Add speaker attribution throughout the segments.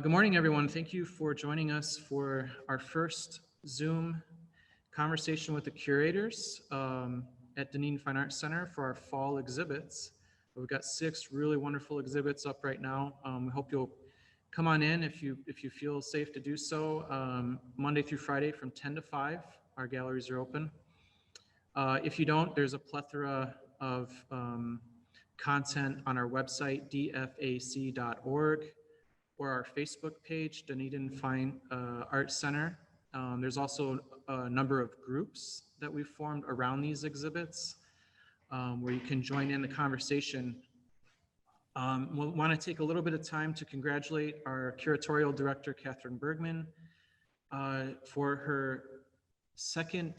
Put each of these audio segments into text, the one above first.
Speaker 1: Good morning, everyone. Thank you for joining us for our first Zoom conversation with the curators at Dunedin Fine Arts Center for our fall exhibits. We've got 6 really wonderful exhibits up right now. We hope you'll come on in if you feel safe to do so. Monday through Friday from 10 to 5, our galleries are open. If you don't, there's a plethora of content on our website, dfac.org. or our Facebook page, Dunedin Fine Arts Center. There's also a number of groups that we've formed around these exhibits where you can join in the conversation. We'll want to take a little bit of time to congratulate our curatorial director, Catherine Bergman, for her second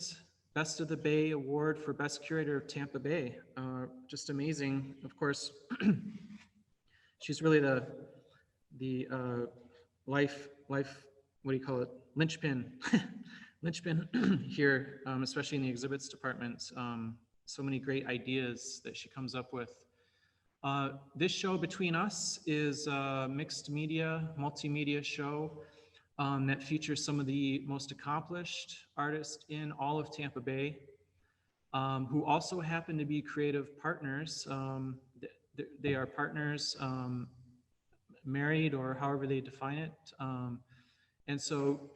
Speaker 1: Best of the Bay Award for Best Curator of Tampa Bay. Just amazing. Of course, she's really the life, what do you call it? Linchpin here, especially in the exhibits department. So many great ideas that she comes up with. This show Between Us is a mixed media, multimedia show that features some of the most accomplished artists in all of Tampa Bay, who also happen to be creative partners. They are partners, married or however they define it. And so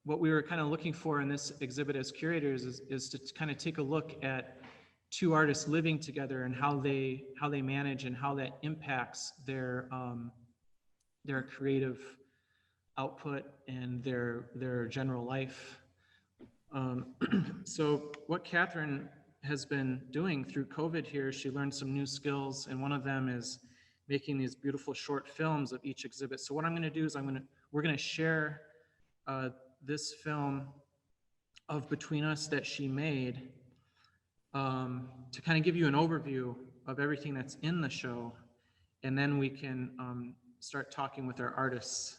Speaker 1: what we were kind of looking for in this exhibit as curators is to kind of take a look at 2 artists living together and how they manage and how that impacts their creative output and their general life. So what Catherine has been doing through COVID here, she learned some new skills, and one of them is making these beautiful short films of each exhibit. So what I'm going to do is we're going to share this film of Between Us that she made to kind of give you an overview of everything that's in the show, and then we can start talking with our artists.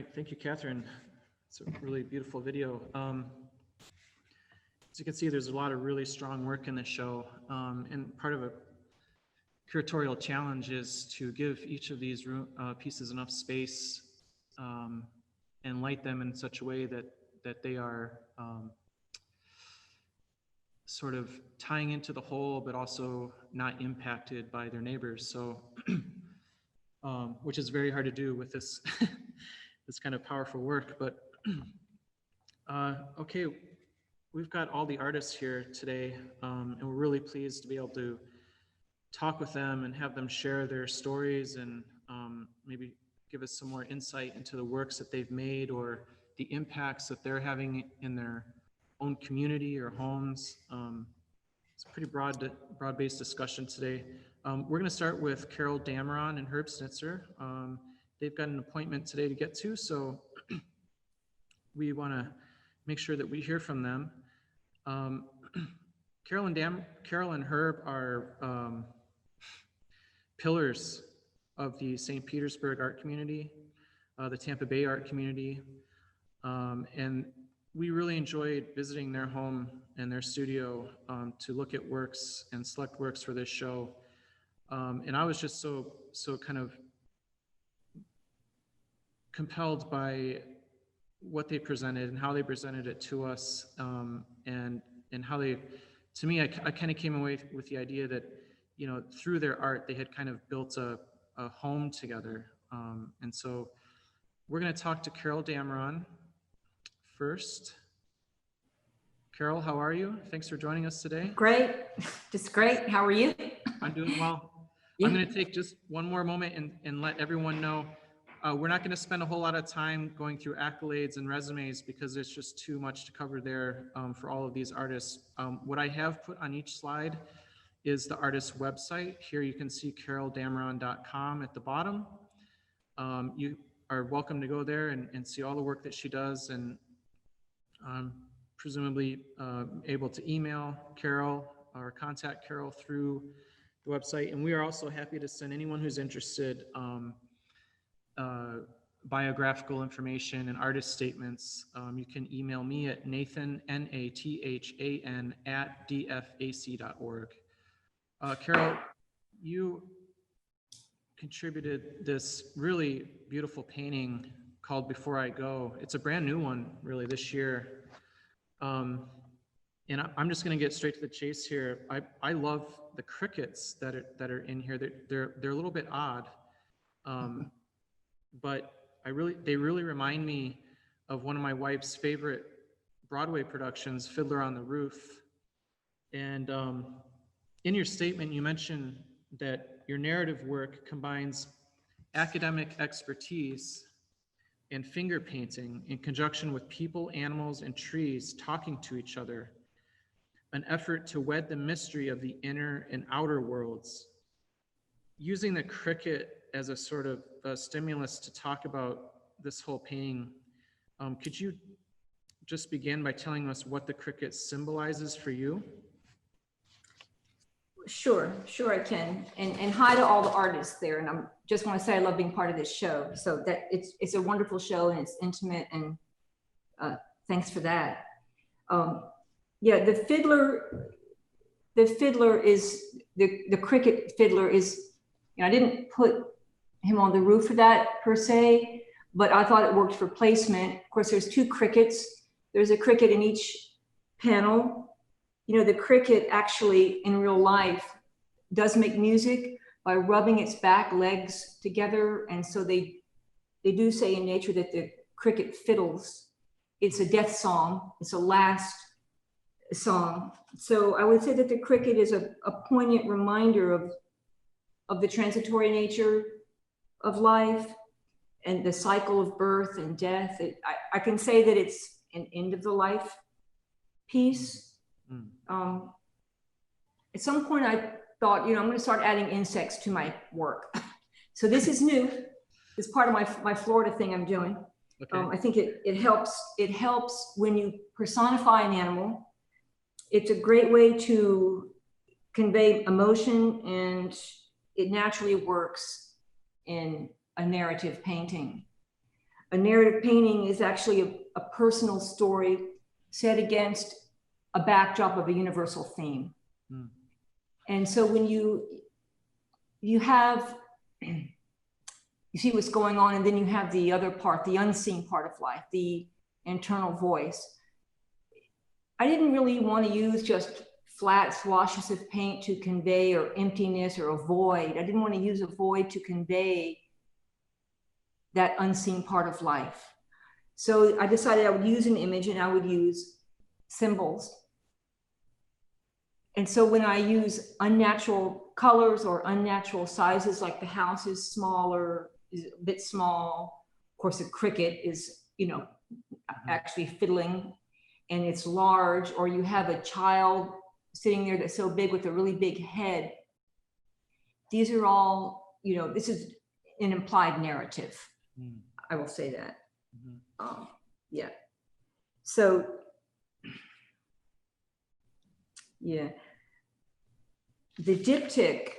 Speaker 1: right, thank you, Catherine. It's a really beautiful video. As you can see, there's a lot of really strong work in the show, and part of a curatorial challenge is to give each of these pieces enough space and light them in such a way that they are sort of tying into the whole, but also not impacted by their neighbors. So, which is very hard to do with this this kind of powerful work. But okay, we've got all the artists here today, and we're really pleased to be able to talk with them and have them share their stories and maybe give us some more insight into the works that they've made or the impacts that they're having in their own community or homes. It's a pretty broad-based discussion today. We're going to start with Carol Dameron and Herb Snitzer. They've got an appointment today to get to, so we want to make sure that we hear from them. Carol and Herb are pillars of the St. Petersburg art community, the Tampa Bay art community, and we really enjoyed visiting their home and their studio to look at works and select works for this show. And I was just so kind of compelled by what they presented and how they presented it to us, and how they, to me, I kind of came away with the idea that, you know, through their art, they had kind of built a home together. And so we're going to talk to Carol Dameron first. Carol, how are you? Thanks for joining us today.
Speaker 2: Great, just great. How are you?
Speaker 1: I'm doing well.
Speaker 2: Yeah.
Speaker 1: I'm going to take just one more moment and let everyone know we're not going to spend a whole lot of time going through accolades and resumes because there's just too much to cover there for all of these artists. What I have put on each slide is the artist's website. Here you can see caroldameron.com at the bottom. You are welcome to go there and see all the work that she does, and presumably able to email Carol or contact Carol through the website. And we are also happy to send anyone who's interested biographical information and artist statements. You can email me at Nathan, Nathan @dfac.org. Carol, you contributed this really beautiful painting called Before I Go. It's a brand new one, really, this year. And I'm just going to get straight to the chase here. I love the crickets that are in here. They're a little bit odd, but they really remind me of one of my wife's favorite Broadway productions, Fiddler on the Roof. And in your statement, you mentioned that your narrative work combines academic expertise and finger painting in conjunction with people, animals, and trees talking to each other, an effort to wed the mystery of the inner and outer worlds. Using the cricket as a sort of a stimulus to talk about this whole painting, could you just begin by telling us what the cricket symbolizes for you?
Speaker 2: Sure, I can. And hi to all the artists there. And I just want to say I love being part of this show. So that it's a wonderful show and it's intimate, and thanks for that. Yeah, the cricket fiddler is, you know, I didn't put him on the roof for that per se, but I thought it worked for placement. Of course, there's two crickets. There's a cricket in each panel. You know, the cricket actually in real life does make music by rubbing its back legs together. And so they do say in nature that the cricket fiddles. It's a death song. It's a last song. So I would say that the cricket is a poignant reminder of the transitory nature of life and the cycle of birth and death. I can say that it's an end of the life piece. At some point I thought, you know, I'm going to start adding insects to my work. So this is new. It's part of my Florida thing I'm doing. Okay. I think it helps when you personify an animal. It's a great way to convey emotion, and it naturally works in a narrative painting. a narrative painting is actually a personal story set against a backdrop of a universal theme. Mm. And so when you have, you see what's going on, and then you have the other part, the unseen part of life, the internal voice. I didn't really want to use just flat swashes of paint to convey or emptiness or a void. I didn't want to use a void to convey that unseen part of life. So I decided I would use an image and I would use symbols. And so when I use unnatural colors or unnatural sizes, like the house is smaller, is a bit small. Of course, a cricket is, you know, actually fiddling, and it's large, or you have a child sitting there that's so big with a really big head. These are all, you know, this is an implied narrative. Mm. I will say that. Mm-hmm. Yeah. So, yeah. The diptych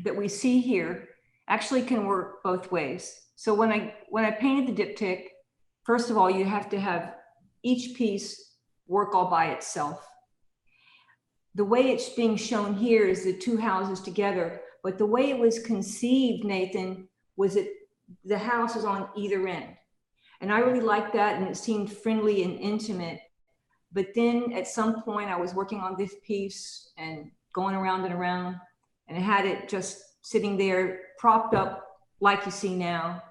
Speaker 2: that we see here actually can work both ways. So when I painted the diptych, first of all, you have to have each piece work all by itself. The way it's being shown here is the two houses together, but the way it was conceived, Nathan, was that the house is on either end. And I really liked that, and it seemed friendly and intimate. But then at some point I was working on this piece and going around and around, and I had it just sitting there propped up like you see now.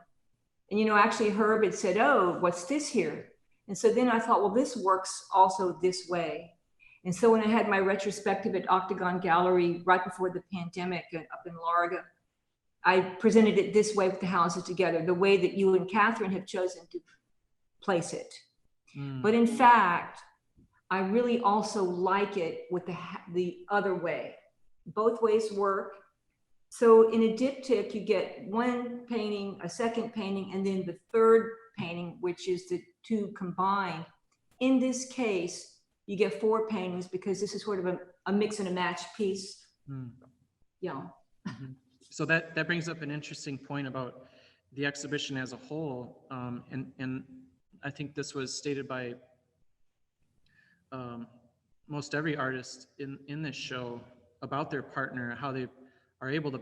Speaker 2: And, you know, actually Herb had said, oh, what's this here? And so then I thought, well, this works also this way. And so when I had my retrospective at Octagon Gallery right before the pandemic up in Larga, I presented it this way with the houses together, the way that you and Catherine have chosen to place it. Mm. But in fact, I really also like it with the other way. Both ways work. So in a diptych, you get one painting, a second painting, and then the third painting, which is the two combined. In this case, you get 4 paintings because this is sort of a mix and a match piece. Mm. Yeah.
Speaker 1: Mm-hmm. So that brings up an interesting point about the exhibition as a whole. And I think this was stated by most every artist in this show about their partner, how they are able to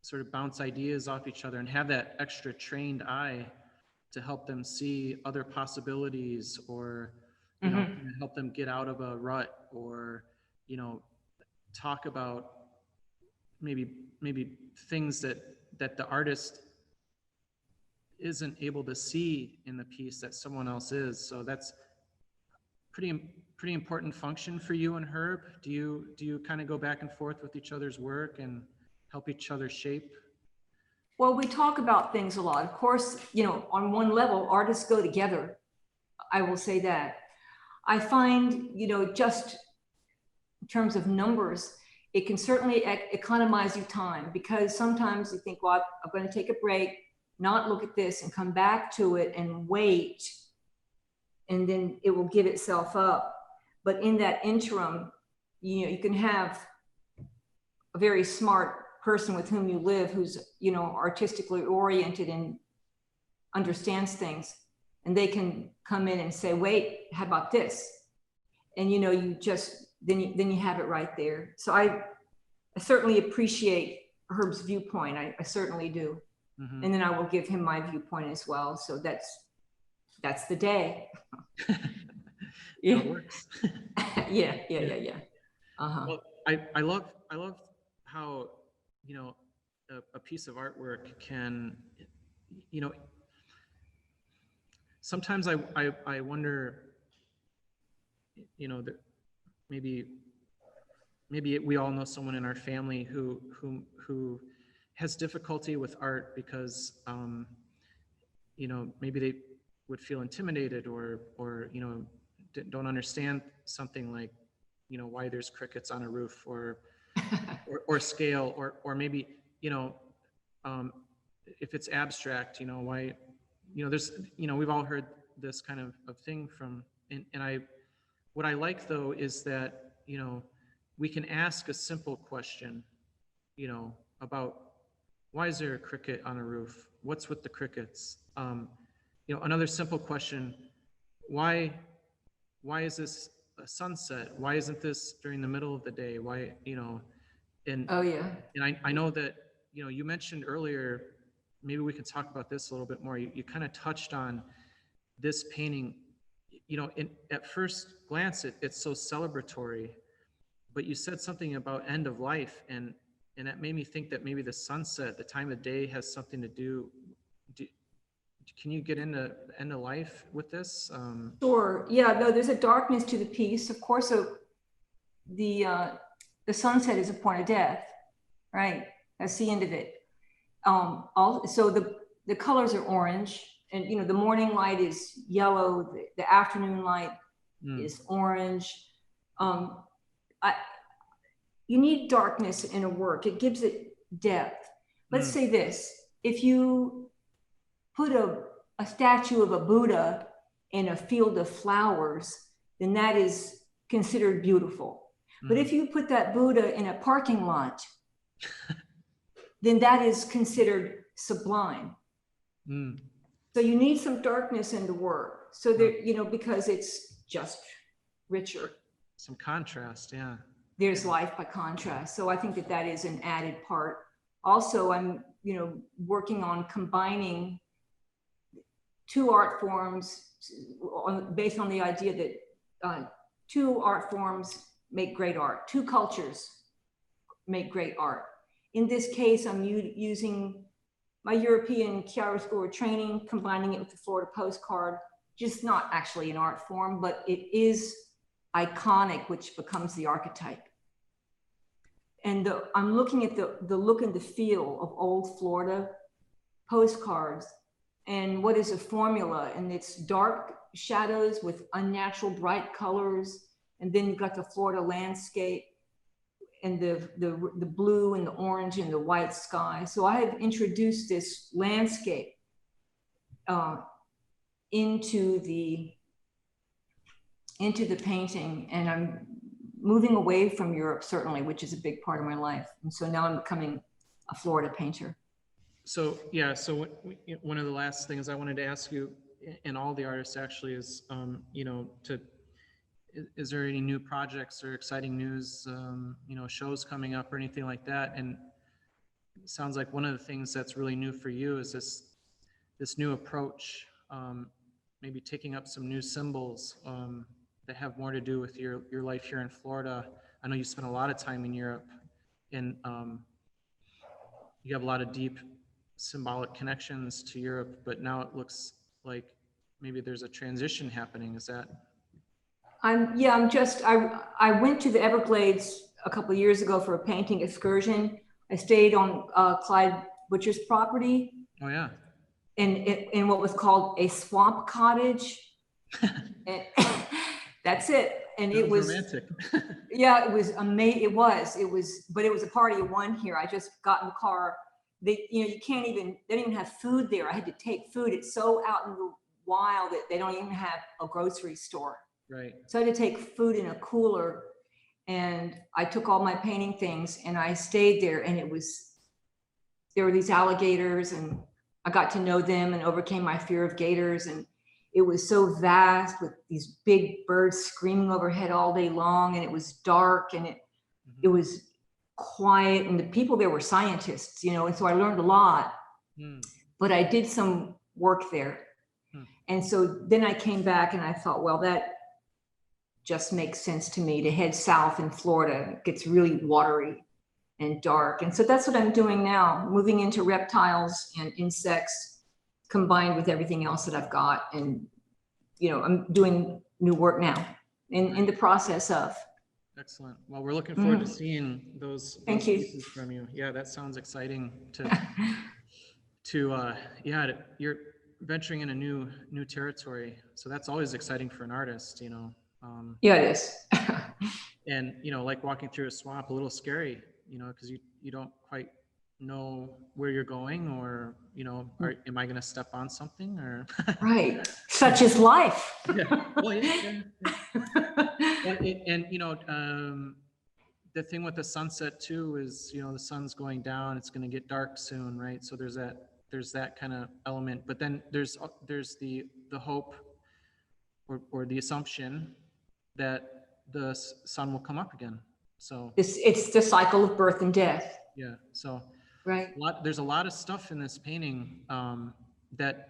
Speaker 1: sort of bounce ideas off each other and have that extra trained eye to help them see other possibilities, or, you know, help them get out of a rut, or, you know, talk about maybe things that the artist isn't able to see in the piece that someone else is. So that's pretty important function for you and Herb. Do you kind of go back and forth with each other's work and help each other shape?
Speaker 2: Well, we talk about things a lot. Of course, you know, on one level, artists go together. I will say that. I find, you know, just in terms of numbers, it can certainly economize you time, because sometimes you think, well, I'm going to take a break, not look at this, and come back to it and wait, and then it will give itself up. But in that interim, you know, you can have a very smart person with whom you live who's, you know, artistically oriented and understands things, and they can come in and say, wait, how about this? And, you know, you just, then you have it right there. So I certainly appreciate Herb's viewpoint. I certainly do. Mm-hmm. And then I will give him my viewpoint as well. So that's the day.
Speaker 1: Yeah. It works.
Speaker 2: Yeah. Uh-huh.
Speaker 1: Well, I love how, you know, a piece of artwork can, you know, sometimes I wonder, you know, that maybe we all know someone in our family who has difficulty with art because, you know, maybe they would feel intimidated or, you know, don't understand something like, you know, why there's crickets on a roof, or scale, or maybe, you know, if it's abstract, you know, why, you know, there's, you know, we've all heard this kind of thing from, and what I like though is that, you know, we can ask a simple question, you know, about why is there a cricket on a roof? What's with the crickets? Another simple question, why is this a sunset? Why isn't this during the middle of the day? Why, and
Speaker 2: Oh, yeah.
Speaker 1: and I know that, you mentioned earlier, maybe we can talk about this a little bit more. You kind of touched on this painting, at first glance, it's so celebratory, but you said something about end of life, and that made me think that maybe the sunset, the time of day, has something to do. Can you get into the end of life with this?
Speaker 2: Sure. Yeah, no, there's a darkness to the piece. Of course, so the sunset is a point of death, right? That's the end of it. So the colors are orange, and the morning light is yellow. The afternoon light is orange. You need darkness in a work. It gives it depth. Let's say this: if you put a statue of a Buddha in a field of flowers, then that is considered beautiful. But if you put that Buddha in a parking lot, then that is considered sublime. So you need some darkness in the work. So there, because it's just richer.
Speaker 1: Some contrast, yeah.
Speaker 2: There's life by contrast. So I think that is an added part. Also, I'm, working on combining two art forms based on the idea that two art forms make great art. Two cultures make great art. In this case, I'm using my European chiaroscuro training, combining it with the Florida postcard, just not actually an art form, but it is iconic, which becomes the archetype. And I'm looking at the look and the feel of old Florida postcards, and what is a formula, and it's dark shadows with unnatural bright colors, and then you've got the Florida landscape and the blue and the orange and the white sky. So I have introduced this landscape into the painting, and I'm moving away from Europe, certainly, which is a big part of my life. And so now I'm becoming a Florida painter.
Speaker 1: So, yeah, so one of the last things I wanted to ask you, and all the artists actually, is, is there any new projects or exciting news, shows coming up or anything like that? And it sounds like one of the things that's really new for you is this new approach, maybe taking up some new symbols that have more to do with your life here in Florida. I know you spent a lot of time in Europe, and you have a lot of deep symbolic connections to Europe, but now it looks like maybe there's a transition happening. Is that?
Speaker 2: I went to the Everglades a couple of years ago for a painting excursion. I stayed on Clyde Butcher's property.
Speaker 1: Oh, yeah.
Speaker 2: In what was called a swamp cottage. And that's it. And it was
Speaker 1: romantic.
Speaker 2: Yeah, it was amazing. It was, but it was a party of one here. I just got in the car. They don't even have food there. I had to take food. It's so out in the wild that they don't even have a grocery store.
Speaker 1: Right.
Speaker 2: So I had to take food in a cooler, and I took all my painting things and I stayed there, and there were these alligators, and I got to know them and overcame my fear of gators. And it was so vast with these big birds screaming overhead all day long. And it was dark, and it was quiet. And the people there were scientists, and so I learned a lot, but I did some work there. And so then I came back and I thought, well, that just makes sense to me to head south in Florida. It gets really watery and dark. And so that's what I'm doing now, moving into reptiles and insects combined with everything else that I've got. And, I'm doing new work now in the process of. Excellent.
Speaker 1: Well, we're looking forward to seeing those pieces from you. Yeah, that sounds exciting you're venturing in a new territory. So that's always exciting for an artist,
Speaker 2: Yeah, it is.
Speaker 1: And, like walking through a swamp, a little scary, because you don't quite know where you're going, or, am I going to step on something, or?
Speaker 2: Right. Such is life.
Speaker 1: Yeah. Well, yeah. And the thing with the sunset too is, the sun's going down, it's going to get dark soon, right? So there's that there's that kind of element, but then there's the hope or the assumption that the sun will come up again. So
Speaker 2: It's the cycle of birth and death.
Speaker 1: yeah, so
Speaker 2: Right.
Speaker 1: there's a lot of stuff in this painting that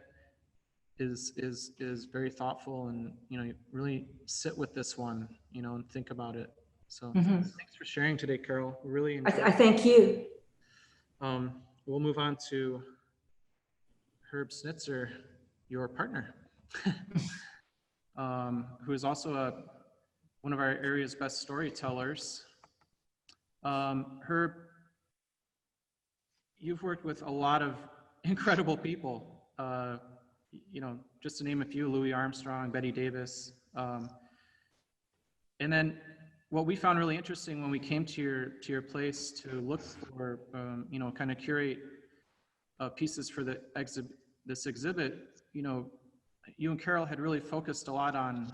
Speaker 1: is very thoughtful, and you really sit with this one, and think about it. So thanks for sharing today, Carol. We really enjoyed
Speaker 2: I thank you.
Speaker 1: We'll move on to Herb Snitzer, your partner, who is also one of our area's best storytellers. Herb, you've worked with a lot of incredible people. Just to name a few: Louis Armstrong, Betty Davis. And then what we found really interesting when we came to your place to look for, kind of curate pieces for this exhibit, you and Carol had really focused a lot on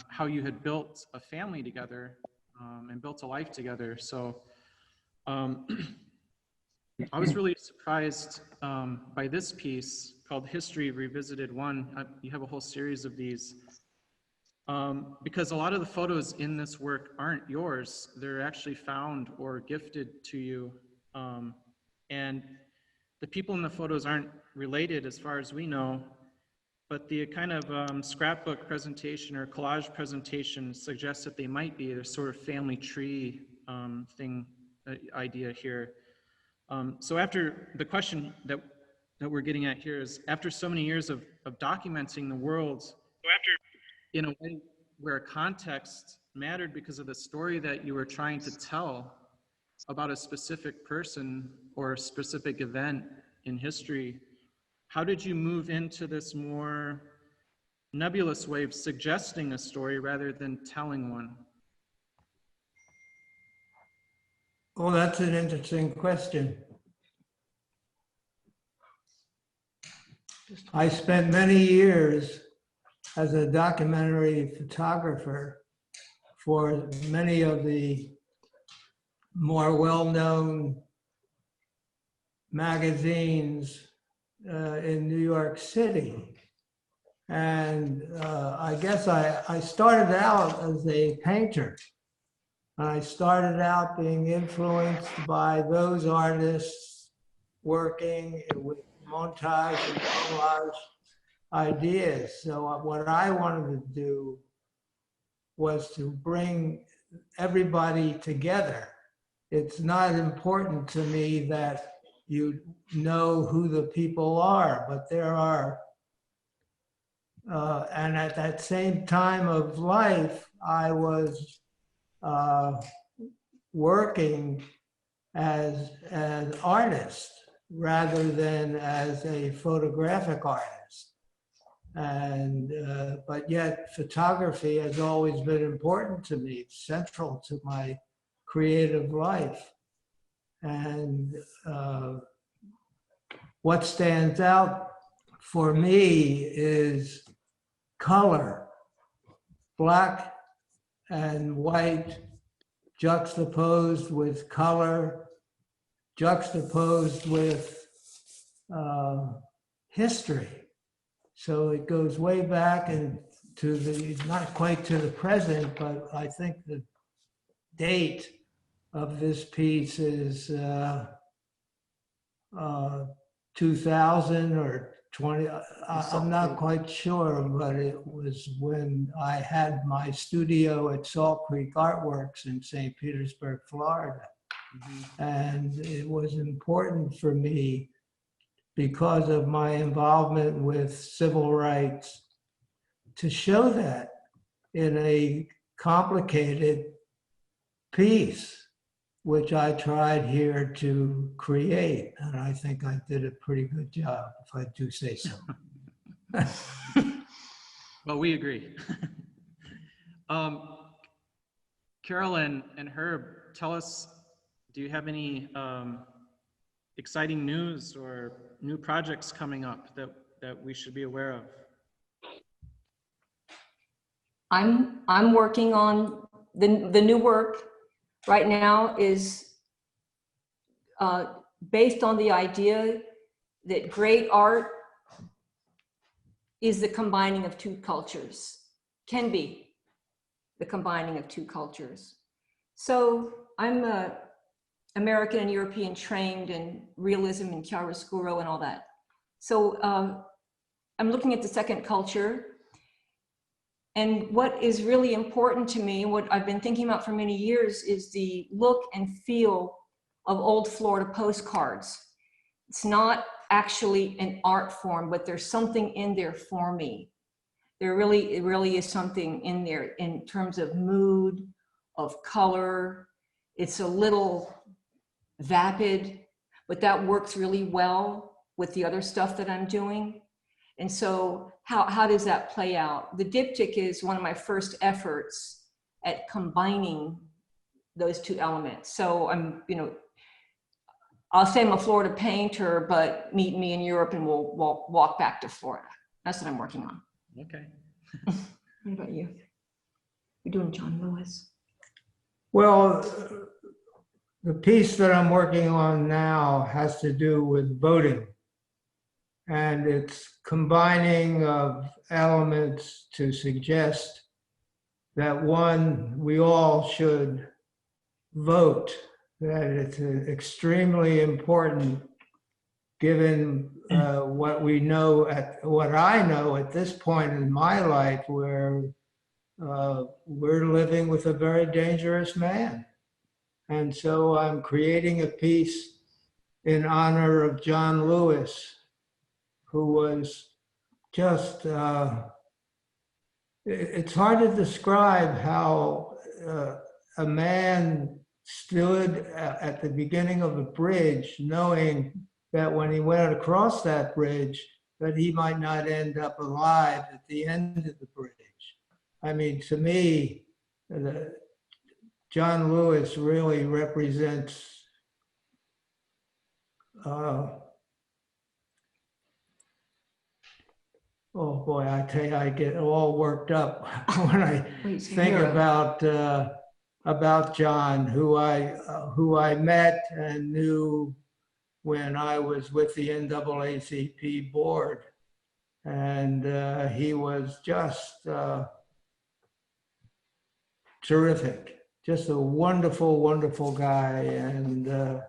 Speaker 1: how you had built a family together and built a life together. So I was really surprised by this piece called History Revisited 1. You have a whole series of these. Because a lot of the photos in this work aren't yours. They're actually found or gifted to you. And the people in the photos aren't related as far as we know, but the kind of scrapbook presentation or collage presentation suggests that they might be. There's sort of family tree idea here. So after the question that we're getting at here is, after so many years of documenting the world, in a way where context mattered because of the story that you were trying to tell about a specific person or a specific event in history, how did you move into this more nebulous way of suggesting a story rather than telling one?
Speaker 3: Well, that's an interesting question. I spent many years as a documentary photographer for many of the more well-known magazines in New York City. And I guess I started out as a painter. I started out being influenced by those artists working with montage and collage ideas. So what I wanted to do was to bring everybody together. It's not important to me that you know who the people are, but there are, and at that same time of life, I was working as an artist rather than as a photographic artist. And, but yet photography has always been important to me. It's central to my creative life. And what stands out for me is color, black and white juxtaposed with color, juxtaposed with history. So it goes way back and to the, not quite to the present, but I think the date of this piece is 2000 or 20, I'm not quite sure, but it was when I had my studio at Salt Creek Artworks in St. Petersburg, Florida. Mm-hmm. And it was important for me because of my involvement with civil rights to show that in a complicated piece, which I tried here to create. And I think I did a pretty good job, if I do say so.
Speaker 1: Well, we agree. Carol and Herb, tell us, do you have any exciting news or new projects coming up that we should be aware of?
Speaker 2: I'm working on the new work right now is based on the idea that great art is the combining of two cultures, can be the combining of two cultures. So I'm American and European trained in realism and chiaroscuro and all that. So I'm looking at the second culture. And what is really important to me, what I've been thinking about for many years, is the look and feel of old Florida postcards. It's not actually an art form, but there's something in there for me. It really is something in there in terms of mood, of color. It's a little vapid, but that works really well with the other stuff that I'm doing. And so how does that play out? The diptych is one of my first efforts at combining those two elements. So I'm, I'll say I'm a Florida painter, but meet me in Europe and we'll walk back to Florida. That's what I'm working on.
Speaker 1: Okay.
Speaker 2: What about you? You're doing John Lewis.
Speaker 3: Well, the piece that I'm working on now has to do with voting. And it's combining of elements to suggest that one, we all should vote, that it's extremely important given what we know, what I know at this point in my life, where we're living with a very dangerous man. And so I'm creating a piece in honor of John Lewis, who was just, it's hard to describe how a man stood at the beginning of a bridge knowing that when he went across that bridge, that he might not end up alive at the end of the bridge. I mean, to me, John Lewis really represents oh boy, I tell you, I get all worked up when I think about John, who I met and knew when I was with the NAACP board, and he was just terrific, just a wonderful, wonderful guy, and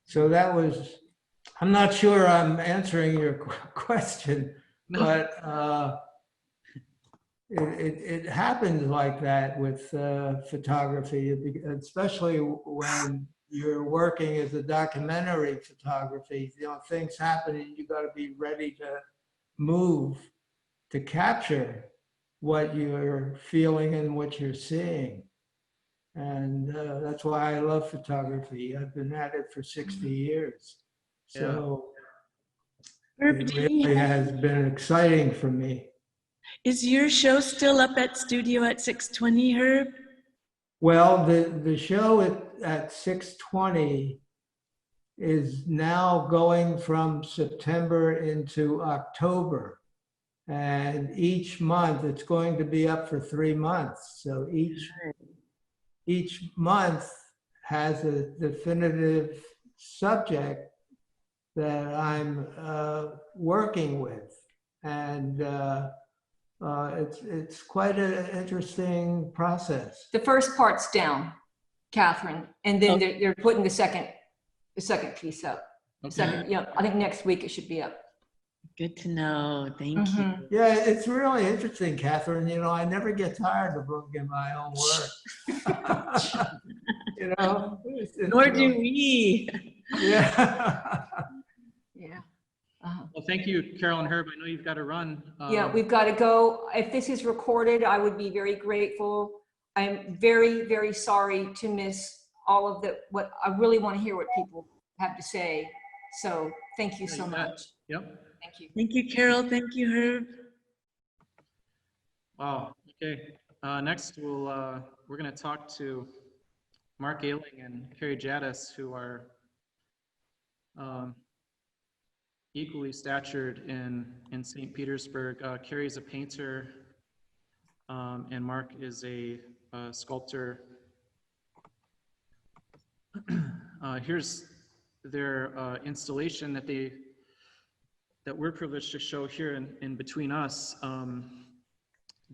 Speaker 3: so that was. I'm not sure I'm answering your question. But it happens like that with photography, especially when you're working as a documentary photography. Things happen and you got to be ready to move to capture what you're feeling and what you're seeing. And that's why I love photography. I've been at it for 60 years. So. It really has been exciting for me.
Speaker 4: Is your show still up at studio at 620, Herb?
Speaker 3: Well, the show at 620 is now going from September into October. And each month it's going to be up for 3 months. So each month has a definitive subject that I'm working with, and it's quite an interesting process.
Speaker 2: The first part's down, Catherine, and then they're putting the second piece up.
Speaker 1: Okay.
Speaker 2: I think next week it should be up.
Speaker 4: Good to know. Thank you.
Speaker 3: Yeah, it's really interesting, Catherine. I never get tired of looking at my own work.
Speaker 4: Nor do we.
Speaker 3: Yeah.
Speaker 2: Yeah.
Speaker 1: Well, thank you, Carol and Herb. I know you've got to run.
Speaker 2: Yeah, we've got to go. If this is recorded, I would be very grateful. I'm very, very sorry to miss all of what I really want to hear what people have to say. So thank you so much.
Speaker 1: Yep.
Speaker 2: Thank you.
Speaker 4: Thank you, Carol. Thank you, Herb.
Speaker 1: Wow. Okay. Next, we're going to talk to Mark Aeling and Carrie Jadus, who are equally statured in St. Petersburg. Carrie's a painter, and Mark is a sculptor. Here's their installation that they that we're privileged to show here in between us.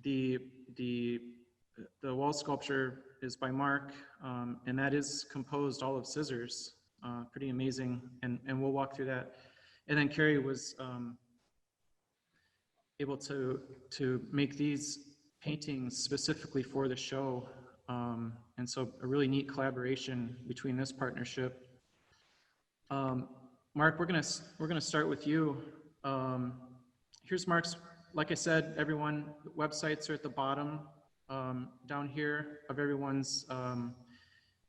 Speaker 1: The wall sculpture is by Mark, and that is composed all of scissors. Pretty amazing, and we'll walk through that. And then Carrie was able to make these paintings specifically for the show, and so a really neat collaboration between this partnership. Mark, we're gonna start with you. Here's Mark's. Like I said, everyone, websites are at the bottom down here of everyone's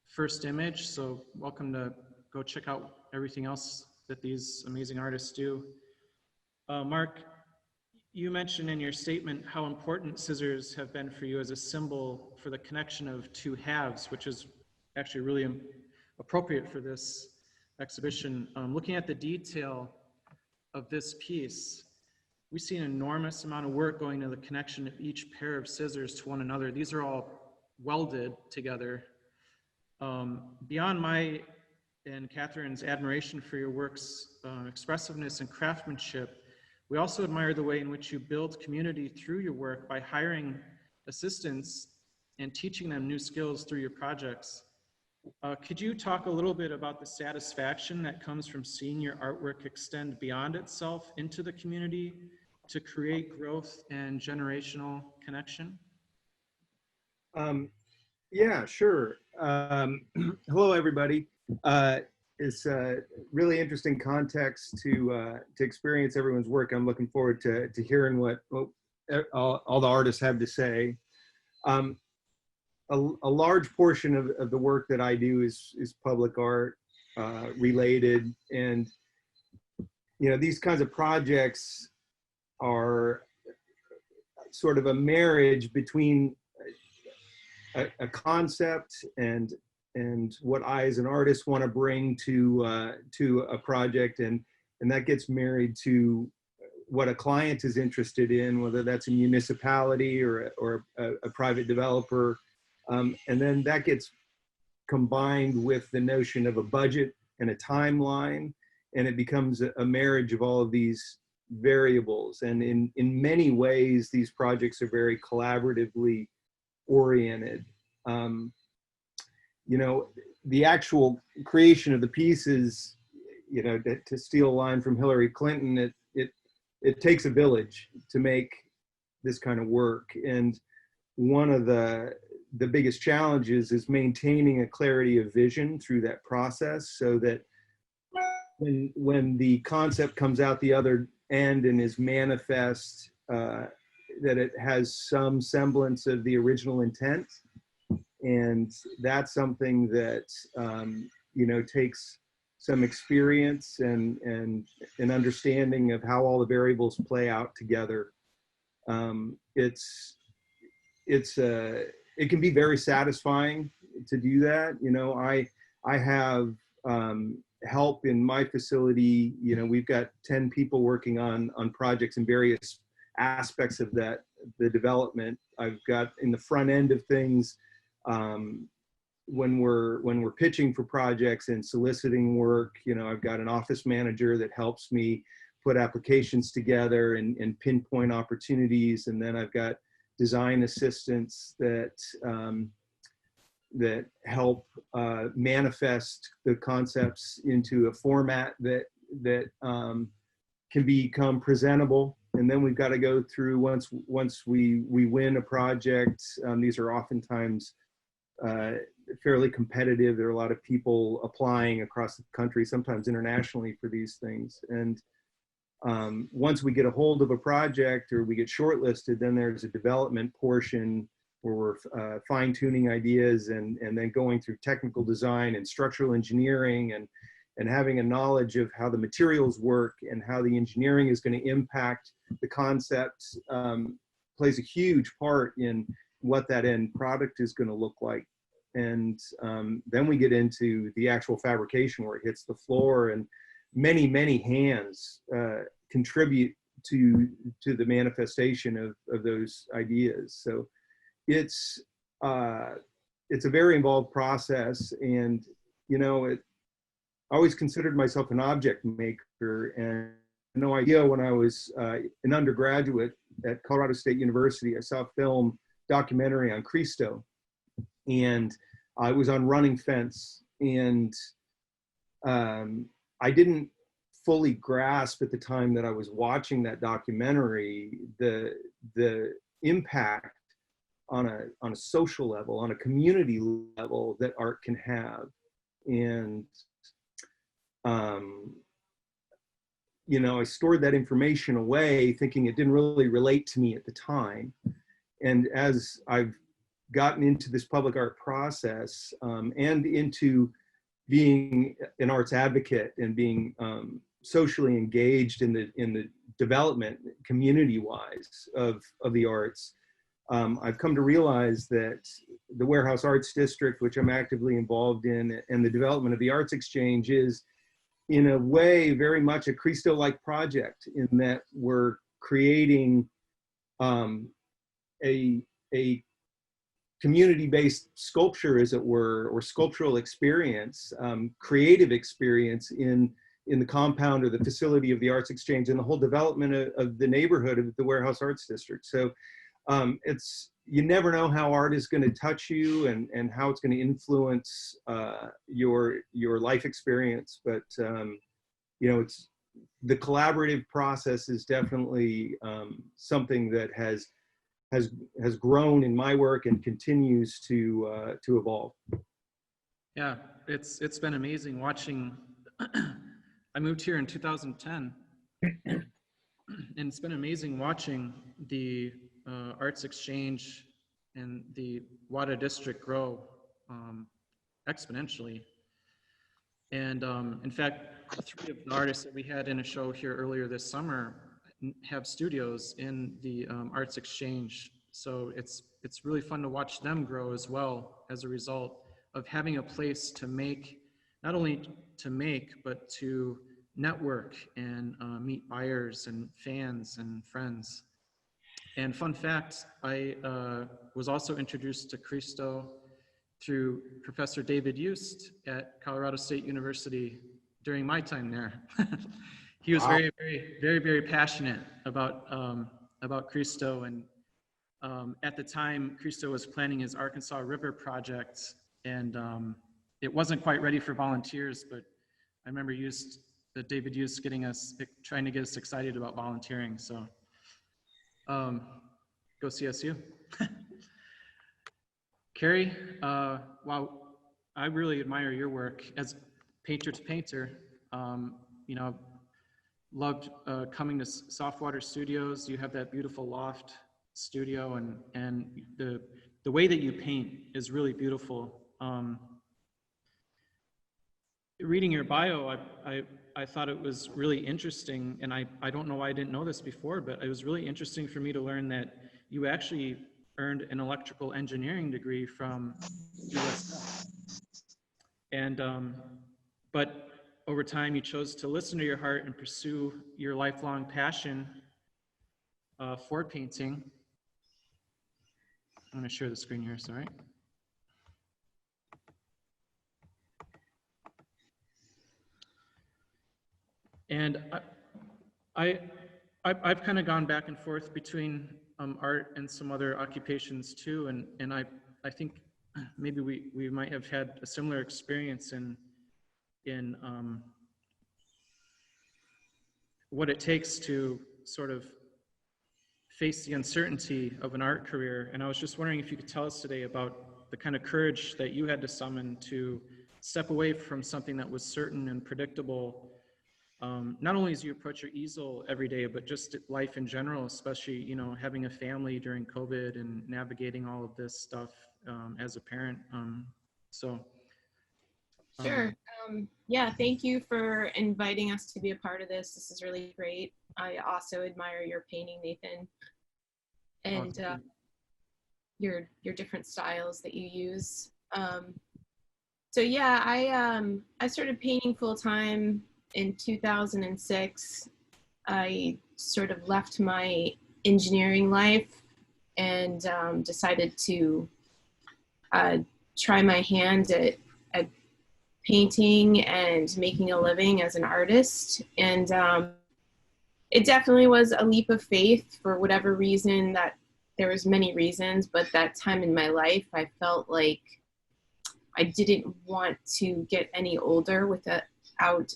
Speaker 1: first image. So welcome to go check out everything else that these amazing artists do. Mark, you mentioned in your statement how important scissors have been for you as a symbol for the connection of two halves, which is actually really appropriate for this exhibition. Looking at the detail of this piece, we see an enormous amount of work going into the connection of each pair of scissors to one another. These are all welded together. Beyond my and Catherine's admiration for your work's expressiveness and craftsmanship, we also admire the way in which you build community through your work by hiring assistants and teaching them new skills through your projects. Could you talk a little bit about the satisfaction that comes from seeing your artwork extend beyond itself into the community to create growth and generational connection?
Speaker 5: Yeah, sure. Hello, everybody. It's a really interesting context to experience everyone's work. I'm looking forward to hearing what all the artists have to say. A large portion of the work that I do is public art related, and these kinds of projects are sort of a marriage between a concept and what I as an artist want to bring to a project, and that gets married to what a client is interested in, whether that's a municipality or a private developer. And then that gets combined with the notion of a budget and a timeline, and it becomes a marriage of all of these variables. And in many ways, these projects are very collaboratively oriented. The actual creation of the pieces, to steal a line from Hillary Clinton, it takes a village to make this kind of work. And one of the biggest challenges is maintaining a clarity of vision through that process, so that when the concept comes out the other end and is manifest, that it has some semblance of the original intent. And that's something that takes some experience and an understanding of how all the variables play out together. It can be very satisfying to do that. I have help in my facility. We've got 10 people working on projects in various aspects of the development. I've got in the front end of things, when we're pitching for projects and soliciting work, I've got an office manager that helps me put applications together and pinpoint opportunities. And then I've got design assistants that help manifest the concepts into a format that can become presentable. And then we've got to go through, once we win a project, these are oftentimes fairly competitive. There are a lot of people applying across the country, sometimes internationally, for these things. And once we get a hold of a project or we get shortlisted, then there's a development portion where we're fine-tuning ideas and then going through technical design and structural engineering and having a knowledge of how the materials work and how the engineering is going to impact the concept plays a huge part in what that end product is going to look like. And then we get into the actual fabrication where it hits the floor, and many, many hands contribute to the manifestation of those ideas. So it's a very involved process. And I always considered myself an object maker, no idea when I was an undergraduate at Colorado State University. I saw a film documentary on Cristo, and I was on Running Fence, and I didn't fully grasp at the time that I was watching that documentary the impact on a social level, on a community level that art can have. And you know, I stored that information away thinking it didn't really relate to me at the time. And as I've gotten into this public art process and into being an arts advocate and being socially engaged in the development community-wise of the arts, I've come to realize that the Warehouse Arts District, which I'm actively involved in, and the development of the Arts Exchange is, in a way, very much a Cristo-like project, in that we're creating a community-based sculpture, as it were, or sculptural experience, creative experience in the compound or the facility of the Arts Exchange and the whole development of the neighborhood of the Warehouse Arts District. So you never know how art is going to touch you and how it's going to influence your life experience. But you know, the collaborative process is definitely something that has grown in my work and continues to evolve.
Speaker 1: Yeah, it's been amazing watching. I moved here in 2010, and it's been amazing watching the Arts Exchange and the WADA district grow exponentially. And in fact, 3 of the artists that we had in a show here earlier this summer have studios in the Arts Exchange. So it's really fun to watch them grow as well, as a result of having a place to make, not only to make, but to network and meet buyers and fans and friends. And fun fact, I was also introduced to Cristo through Professor David Youst at Colorado State University during my time there. He was very passionate about Cristo, and at the time, Cristo was planning his Arkansas River project, and it wasn't quite ready for volunteers, but I remember David Youst trying to get us excited about volunteering. So go CSU. Carrie, wow, I really admire your work as painter to painter. You know, loved coming to Softwater Studios. You have that beautiful loft studio, and the way that you paint is really beautiful. Reading your bio, I thought it was really interesting, and I don't know why I didn't know this before, but it was really interesting for me to learn that you actually earned an electrical engineering degree from USF. And but over time, you chose to listen to your heart and pursue your lifelong passion for painting. I'm going to share the screen here, sorry. And I've kind of gone back and forth between art and some other occupations too, and I think maybe we might have had a similar experience in what it takes to sort of face the uncertainty of an art career. And I was just wondering if you could tell us today about the kind of courage that you had to summon to step away from something that was certain and predictable, not only as you approach your easel every day, but just life in general, especially, you know, having a family during COVID and navigating all of this stuff as a parent.
Speaker 6: Sure. Yeah, thank you for inviting us to be a part of this. This is really great. I also admire your painting, Nathan, and your different styles that you use. So yeah, I started painting full time in 2006. I sort of left my engineering life and decided to try my hand at painting and making a living as an artist. And it definitely was a leap of faith for whatever reason. That there was many reasons, but that time in my life, I felt like I didn't want to get any older without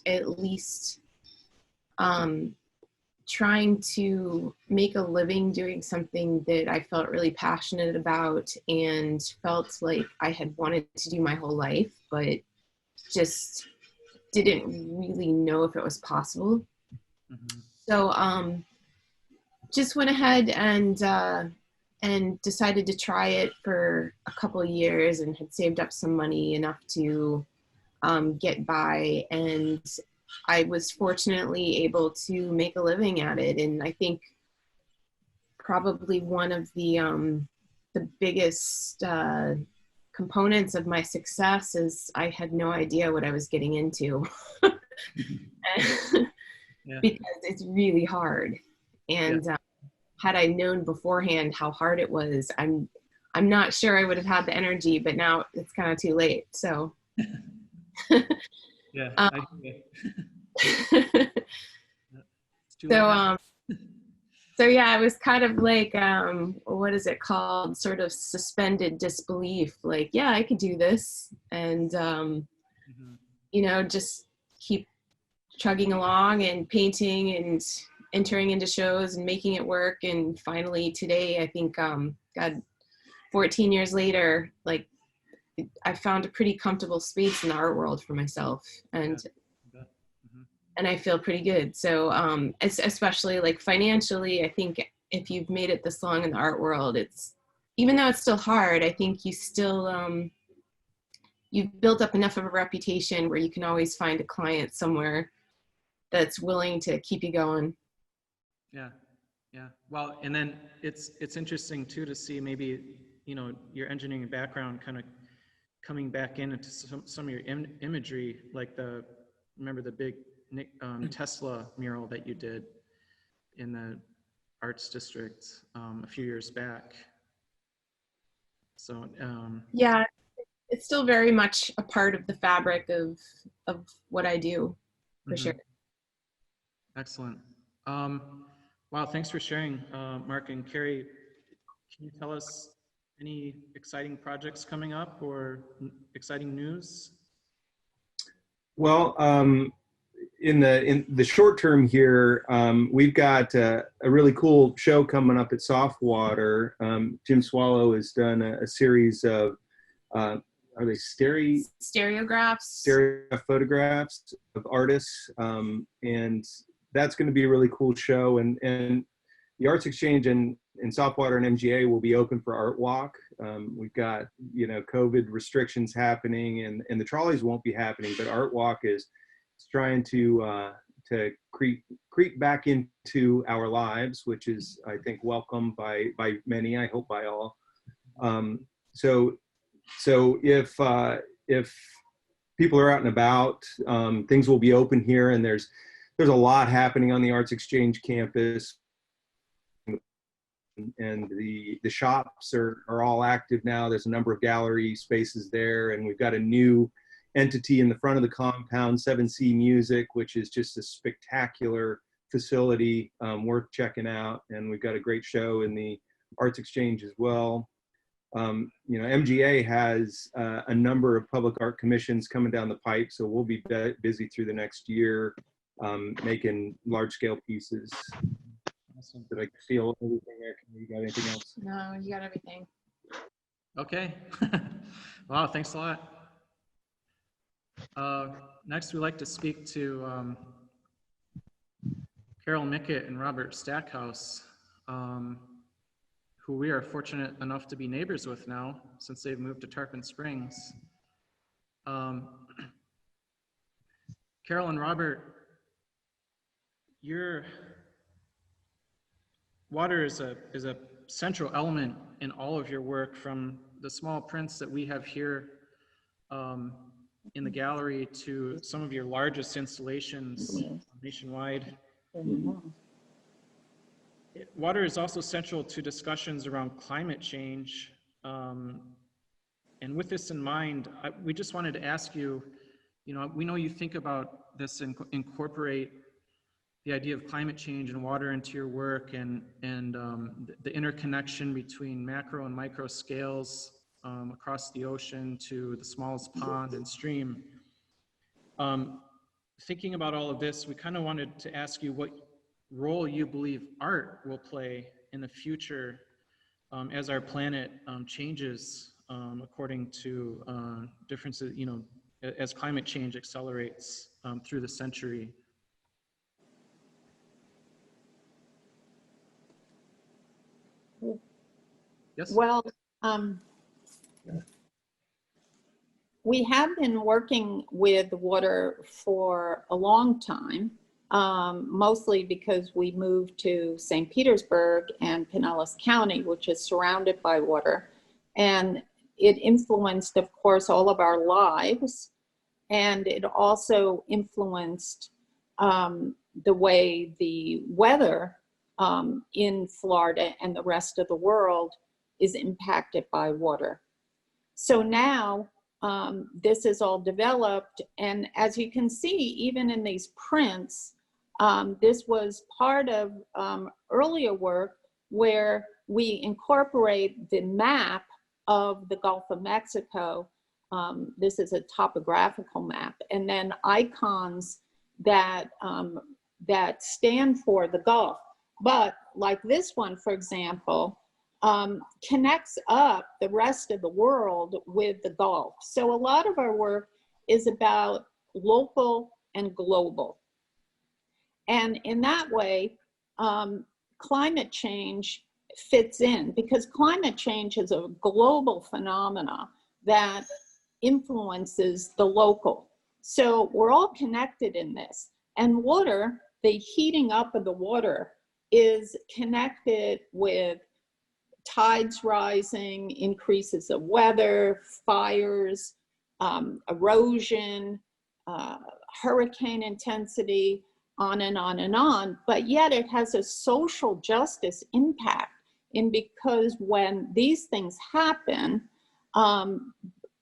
Speaker 6: at least trying to make a living doing something that I felt really passionate about and felt like I had wanted to do my whole life, but just didn't really know if it was possible.
Speaker 1: Mhm.
Speaker 6: So just went ahead and decided to try it for a couple of years and had saved up some money enough to get by. And I was fortunately able to make a living at it. And I think probably one of the biggest components of my success is I had no idea what I was getting into.
Speaker 1: Yeah.
Speaker 6: Because it's really hard. And had I known beforehand how hard it was, I'm not sure I would have had the energy, but now it's kind of too late. So
Speaker 1: Yeah. I agree. It's too late now.
Speaker 6: So yeah, it was kind of like, what is it called? Sort of suspended disbelief. Like, yeah, I could do this. And,
Speaker 1: Mhm.
Speaker 6: you know, just keep chugging along and painting and entering into shows and making it work. And finally today, I think, God, 14 years later, like I found a pretty comfortable space in the art world for myself. And
Speaker 1: Yeah. Mhm.
Speaker 6: and I feel pretty good. So especially like financially, I think if you've made it this long in the art world, it's, even though it's still hard, I think you still, you've built up enough of a reputation where you can always find a client somewhere that's willing to keep you going.
Speaker 1: Yeah. Yeah. Well, and then it's interesting too to see maybe, you know, your engineering background kind of coming back into some of your imagery, like remember the big Tesla mural that you did in the Arts District a few years back. So
Speaker 6: Yeah, it's still very much a part of the fabric of what I do, for
Speaker 1: mhm.
Speaker 6: sure.
Speaker 1: Excellent. Wow, thanks for sharing, Mark and Carrie. Can you tell us any exciting projects coming up or exciting news?
Speaker 5: Well, in the short term here, we've got a really cool show coming up at Softwater. Jim Swallow has done a series of are they
Speaker 6: Stereographs.
Speaker 5: stereo photographs of artists, and that's going to be a really cool show. And the Arts Exchange and Softwater and MGA will be open for Art Walk. We've got, you know, COVID restrictions happening, and the trolleys won't be happening, but Art Walk is trying to creep back into our lives, which is, I think, welcome by many. I hope by all. So if people are out and about, things will be open here, and there's a lot happening on the Arts Exchange campus. And the shops are all active now. There's a number of gallery spaces there, and we've got a new entity in the front of the compound, 7C Music, which is just a spectacular facility worth checking out. And we've got a great show in the Arts Exchange as well. You know, MGA has a number of public art commissions coming down the pipe, so we'll be busy through the next year making large-scale pieces.
Speaker 1: Awesome.
Speaker 5: Did I steal everything there? You got anything else?
Speaker 6: No, you got everything.
Speaker 1: Okay. Wow, thanks a lot. Next, we'd like to speak to Carol Mickett and Robert Stackhouse, who we are fortunate enough to be neighbors with now since they've moved to Tarpon Springs. Carol and Robert, your water is a central element in all of your work, from the small prints that we have here in the gallery to some of your largest installations nationwide. Water is also central to discussions around climate change. And with this in mind, we just wanted to ask you, you know, we know you think about this and incorporate the idea of climate change and water into your work, and the interconnection between macro and micro scales across the ocean to the smallest pond and stream. Thinking about all of this, we kind of wanted to ask you what role you believe art will play in the future as our planet changes according to differences, you know, as climate change accelerates through the century. Yes?
Speaker 7: Well, we have been working with water for a long time, mostly because we moved to St. Petersburg and Pinellas County, which is surrounded by water. And it influenced, of course, all of our lives. And it also influenced the way the weather in Florida and the rest of the world is impacted by water. So now this is all developed, and as you can see, even in these prints, this was part of earlier work where we incorporate the map of the Gulf of Mexico. This is a topographical map, and then icons that that stand for the Gulf. But like this one, for example, connects up the rest of the world with the Gulf. So a lot of our work is about local and global. And in that way, climate change fits in, because climate change is a global phenomena that influences the local. So we're all connected in this. And water, the heating up of the water, is connected with tides rising, increases of weather, fires, erosion, hurricane intensity, on and on and on. But yet it has a social justice impact, because when these things happen,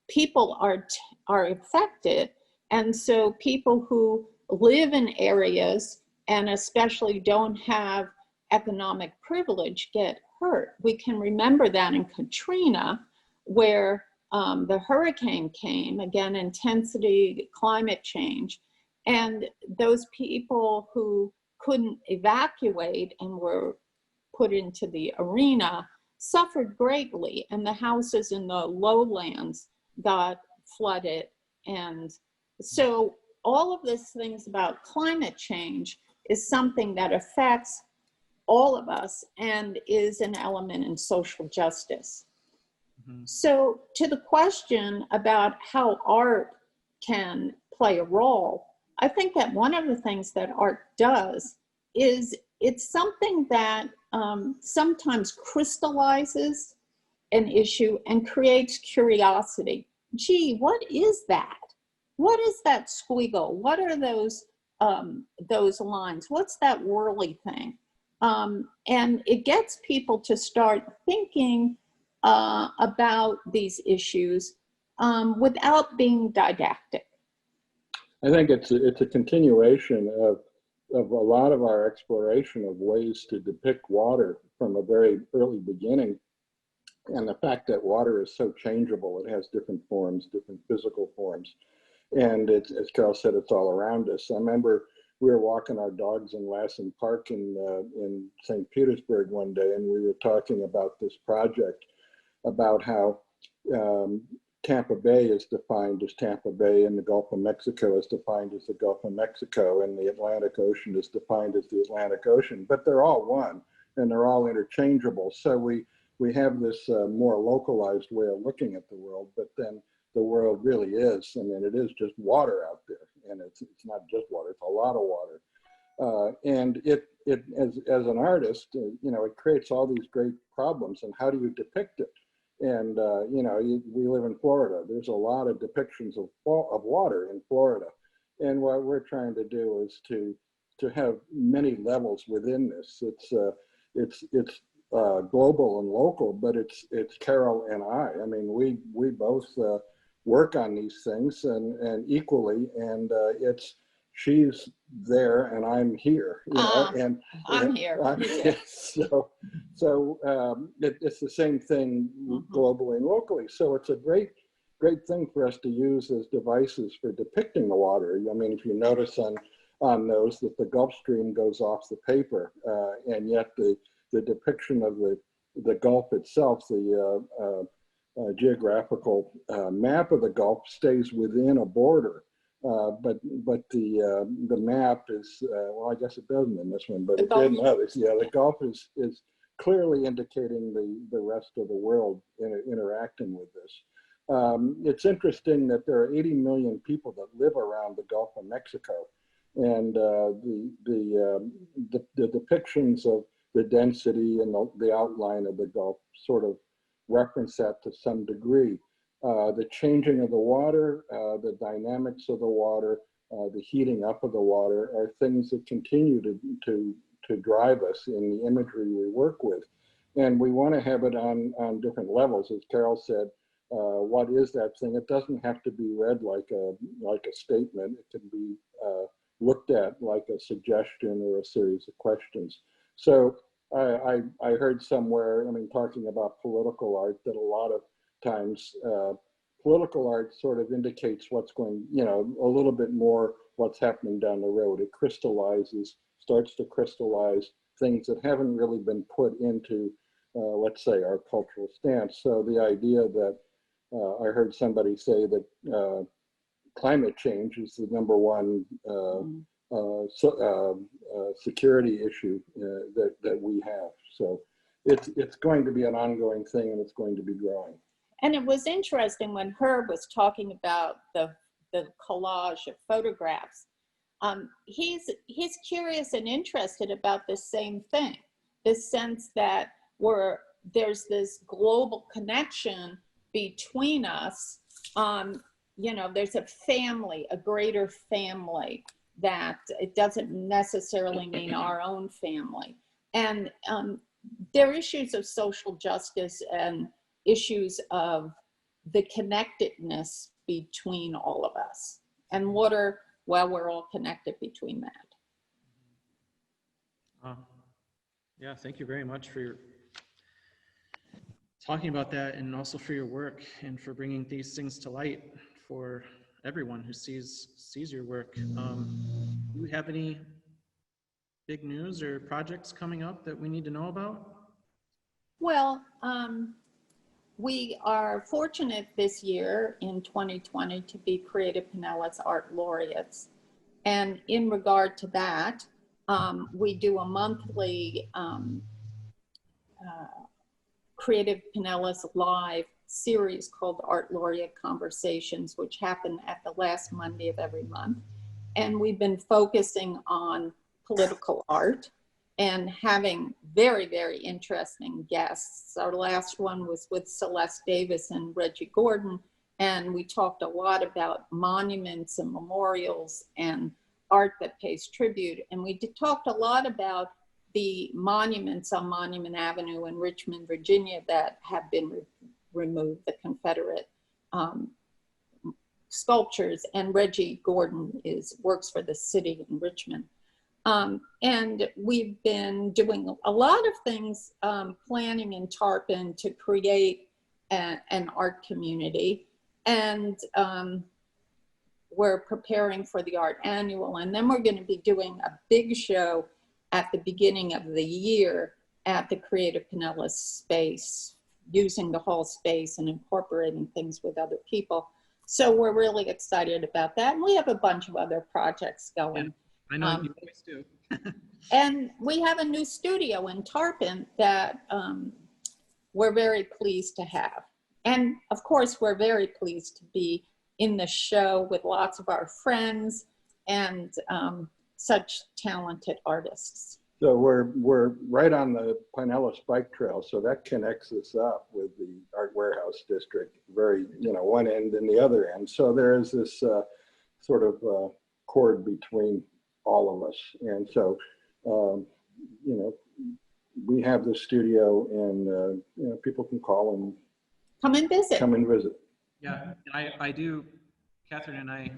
Speaker 7: people are affected. And so people who live in areas and especially don't have economic privilege get hurt. We can remember that in Katrina, where the hurricane came, again, intensity, climate change, and those people who couldn't evacuate and were put into the arena suffered greatly, and the houses in the lowlands got flooded. And so all of these things about climate change is something that affects all of us and is an element in social justice. Mm-hmm. So to the question about how art can play a role, I think that one of the things that art does is it's something that sometimes crystallizes an issue and creates curiosity. Gee, what is that? What is that squiggle? What are those lines? What's that whirly thing? And it gets people to start thinking about these issues without being didactic.
Speaker 8: I think it's a continuation of a lot of our exploration of ways to depict water from a very early beginning. And the fact that water is so changeable, it has different forms, different physical forms. And it's, as Carol said, it's all around us. I remember we were walking our dogs in Larson Park in St. Petersburg one day, and we were talking about this project, about how Tampa Bay is defined as Tampa Bay, and the Gulf of Mexico is defined as the Gulf of Mexico, and the Atlantic Ocean is defined as the Atlantic Ocean. But they're all one, and they're all interchangeable. So we have this more localized way of looking at the world, but then the world really is, I mean, it is just water out there, and it's not just water, it's a lot of water. And it as an artist, you know, it creates all these great problems, and how do you depict it? And, you know, we live in Florida. There's a lot of depictions of water in Florida. And what we're trying to do is to have many levels within this. It's global and local, but it's Carol and I mean, we both work on these things and equally, and it's she's there and I'm here, you know, and
Speaker 7: I'm here.
Speaker 8: It's the same thing globally and locally. So it's a great thing for us to use as devices for depicting the water. I mean, if you notice on those that the Gulf Stream goes off the paper, and yet the depiction of the Gulf itself, the geographical map of the Gulf stays within a border. But the map is, well, I guess it doesn't in this one, but it did in others. Yeah, the Gulf is clearly indicating the rest of the world interacting with this. It's interesting that there are 80 million people that live around the Gulf of Mexico, and the depictions of the density and the outline of the Gulf sort of reference that to some degree. The changing of the water, the dynamics of the water, the heating up of the water are things that continue to drive us in the imagery we work with. And we want to have it on different levels. As Carol said, what is that thing? It doesn't have to be read like a statement. It can be looked at like a suggestion or a series of questions. So I heard somewhere, I mean, talking about political art, that a lot of times political art sort of indicates what's going, you know, a little bit more what's happening down the road. It starts to crystallize things that haven't really been put into, let's say, our cultural stance. So the idea that I heard somebody say that climate change is the #1 security issue that we have. So it's going to be an ongoing thing, and it's going to be growing.
Speaker 7: And it was interesting when Herb was talking about the collage of photographs. He's curious and interested about the same thing, this sense that there's this global connection between us. You know, there's a family, a greater family, that it doesn't necessarily mean our own family. And there are issues of social justice and issues of the connectedness between all of us. And water, well, we're all connected between that.
Speaker 1: Yeah, thank you very much for talking about that, and also for your work and for bringing these things to light for everyone who sees your work. Do you have any big news or projects coming up that we need to know about?
Speaker 7: Well, we are fortunate this year in 2020 to be Creative Pinellas Art Laureates. And in regard to that, we do a monthly Creative Pinellas Live series called Art Laureate Conversations, which happen at the last Monday of every month. And we've been focusing on political art and having very, very interesting guests. Our last one was with Celeste Davis and Reggie Gordon, and we talked a lot about monuments and memorials and art that pays tribute. And we talked a lot about the monuments on Monument Avenue in Richmond, Virginia that have been removed, the Confederate sculptures. And Reggie Gordon works for the city in Richmond. And we've been doing a lot of things, planning in Tarpon to create an art community. And we're preparing for the art annual. And then we're going to be doing a big show at the beginning of the year at the Creative Pinellas space, using the hall space and incorporating things with other people. So we're really excited about that. And we have a bunch of other projects going.
Speaker 1: Yeah, I know you always do.
Speaker 7: And we have a new studio in Tarpon that we're very pleased to have. And of course, we're very pleased to be in the show with lots of our friends and such talented artists.
Speaker 8: So we're right on the Pinellas Bike Trail, so that connects us up with the Art Warehouse District, very, one end and the other end. So there is this sort of cord between all of us. And so, we have the studio, and people can call and
Speaker 7: come and visit.
Speaker 8: Come and visit.
Speaker 1: Yeah, I do. Catherine and I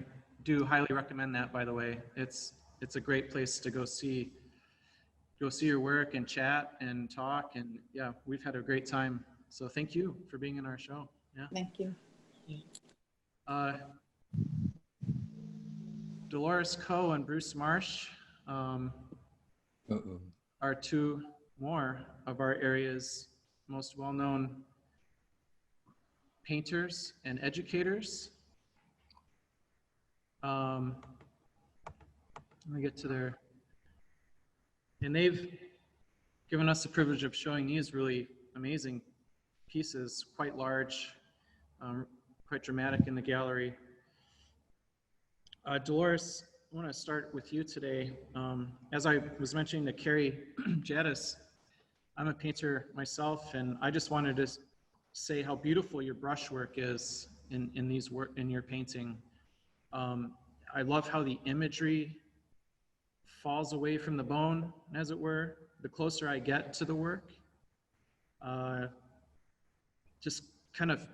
Speaker 1: do highly recommend that, by the way. It's a great place to go see your work and chat and talk. And yeah, we've had a great time. So thank you for being in our show. Yeah.
Speaker 7: Thank you.
Speaker 1: Dolores Coe and Bruce Marsh are two more of our area's most well-known painters and educators. Let me get to their, and they've given us the privilege of showing these really amazing pieces, quite large, quite dramatic in the gallery. Dolores, I want to start with you today. As I was mentioning to Carrie Jadus, I'm a painter myself, and I just wanted to say how beautiful your brushwork is in your painting. I love how the imagery falls away from the bone, as it were, the closer I get to the work. Just kind of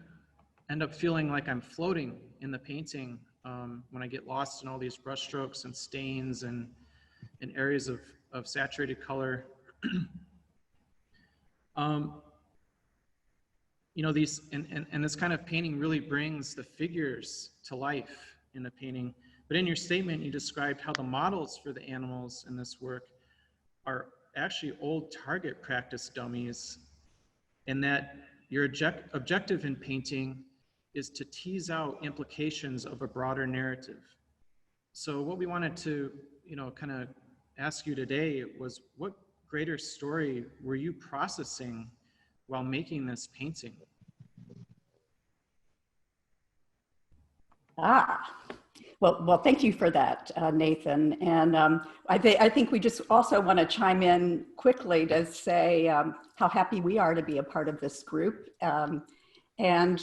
Speaker 1: end up feeling like I'm floating in the painting when I get lost in all these brush strokes and stains and areas of saturated color. You know, these, and this kind of painting really brings the figures to life in the painting. But in your statement, you described how the models for the animals in this work are actually old target practice dummies, and that your objective in painting is to tease out implications of a broader narrative. So what we wanted to, kind of ask you today was, what greater story were you processing while making this painting?
Speaker 9: Well, thank you for that, Nathan. And I think we just also want to chime in quickly to say how happy we are to be a part of this group, and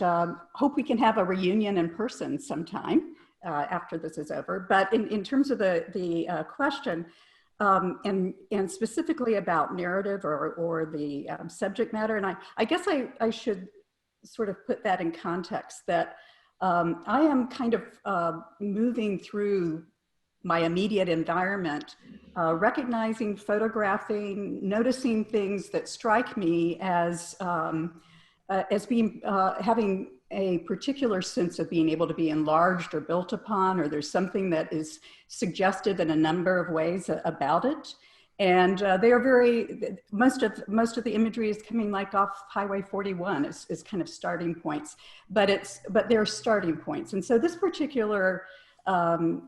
Speaker 9: hope we can have a reunion in person sometime after this is over. But in terms of the question, and specifically about narrative or the subject matter, and I guess I should sort of put that in context that I am kind of moving through my immediate environment, recognizing, photographing, noticing things that strike me as being having a particular sense of being able to be enlarged or built upon, or there's something that is suggestive in a number of ways about it. And they are very, most of the imagery is coming like off Highway 41 is kind of starting points, but they're starting points. And so this particular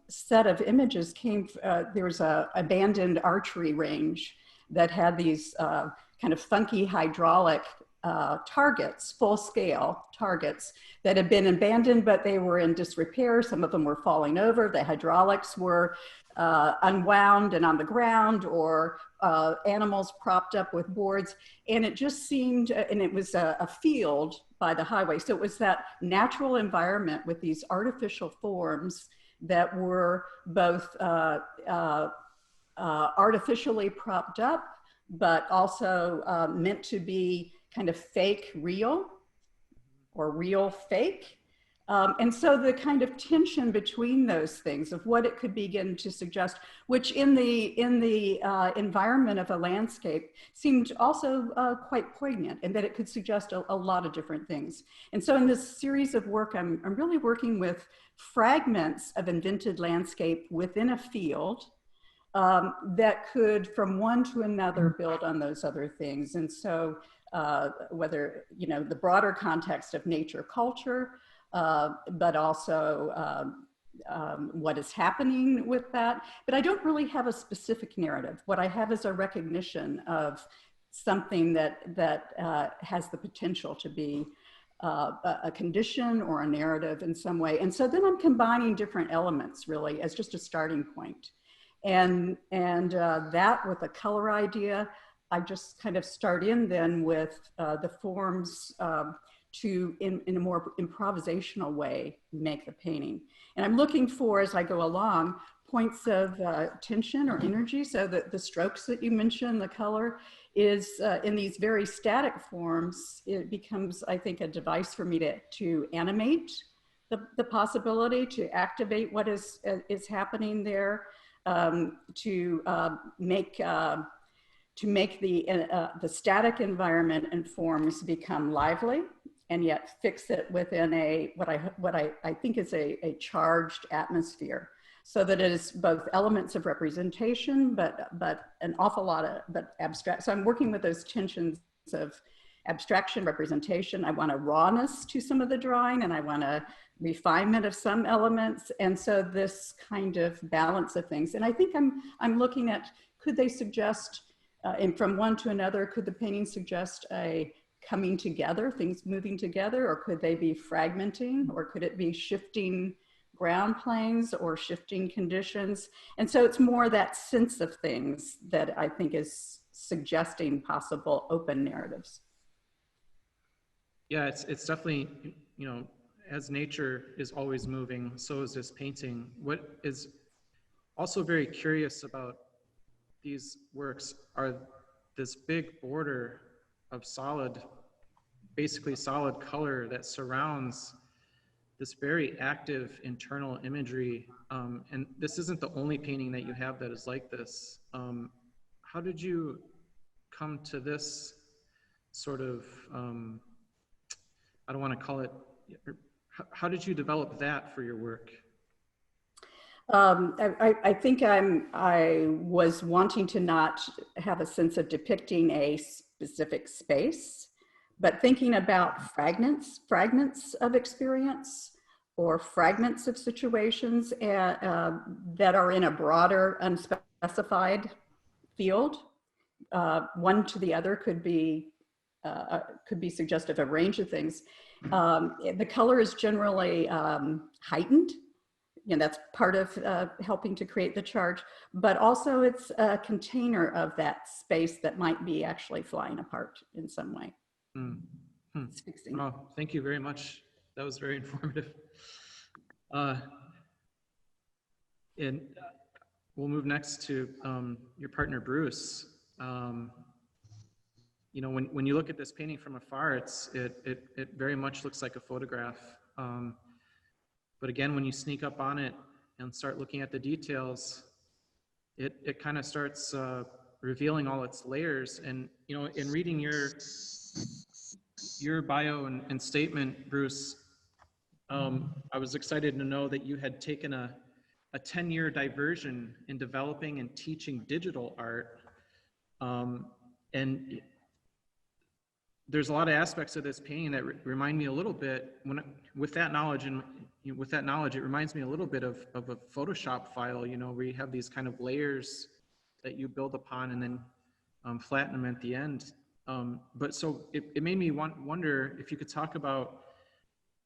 Speaker 9: set of images came, there was a abandoned archery range that had these kind of funky hydraulic targets, full scale targets that had been abandoned, but they were in disrepair. Some of them were falling over. The hydraulics were unwound and on the ground, or animals propped up with boards. And it just seemed, and it was a field by the highway. So it was that natural environment with these artificial forms that were both artificially propped up, but also meant to be kind of fake real or real fake. And so the kind of tension between those things of what it could begin to suggest, which in the environment of a landscape seemed also quite poignant, and that it could suggest a lot of different things. And so in this series of work, I'm really working with fragments of invented landscape within a field that could, from one to another, build on those other things. And so whether, the broader context of nature culture, but also what is happening with that. But I don't really have a specific narrative. What I have is a recognition of something that has the potential to be a condition or a narrative in some way. And so then I'm combining different elements really as just a starting point. And that with a color idea, I just kind of start in then with the forms to, in a more improvisational way, make the painting. And I'm looking for, as I go along, points of tension or energy, so that the strokes that you mentioned, the color, is in these very static forms. It becomes, I think, a device for me to animate the possibility to activate what is happening there, to make the static environment and forms become lively, and yet fix it within what I think is a charged atmosphere, so that it is both elements of representation, but an awful lot of abstract. So I'm working with those tensions of abstraction, representation. I want a rawness to some of the drawing, and I want a refinement of some elements. And so this kind of balance of things. And I think I'm looking at, could they suggest, and from one to another, could the painting suggest a coming together, things moving together, or could they be fragmenting, or could it be shifting ground planes or shifting conditions? And so it's more that sense of things that I think is suggesting possible open narratives.
Speaker 1: Yeah, it's definitely, you know, as nature is always moving, so is this painting. What is also very curious about these works are this big border of basically solid color that surrounds this very active internal imagery. And this isn't the only painting that you have that is like this. How did you come to this sort of, I don't want to call it, how did you develop that for your work?
Speaker 9: I think I was wanting to not have a sense of depicting a specific space, but thinking about fragments of experience or fragments of situations that are in a broader, unspecified field. One to the other could be suggestive of a range of things. The color is generally heightened. And that's part of helping to create the charge, but also it's a container of that space that might be actually flying apart in some way.
Speaker 1: Oh, thank you very much. That was very informative. And we'll move next to your partner, Bruce. You know, when you look at this painting from afar, it very much looks like a photograph. But again, when you sneak up on it and start looking at the details, it kind of starts revealing all its layers. And, you know, in reading your bio and statement, Bruce, I was excited to know that you had taken a 10-year diversion in developing and teaching digital art. And there's a lot of aspects of this painting that remind me a little bit, with that knowledge, it reminds me a little bit of a Photoshop file, you know, where you have these kind of layers that you build upon and then flatten them at the end. But so it made me wonder if you could talk about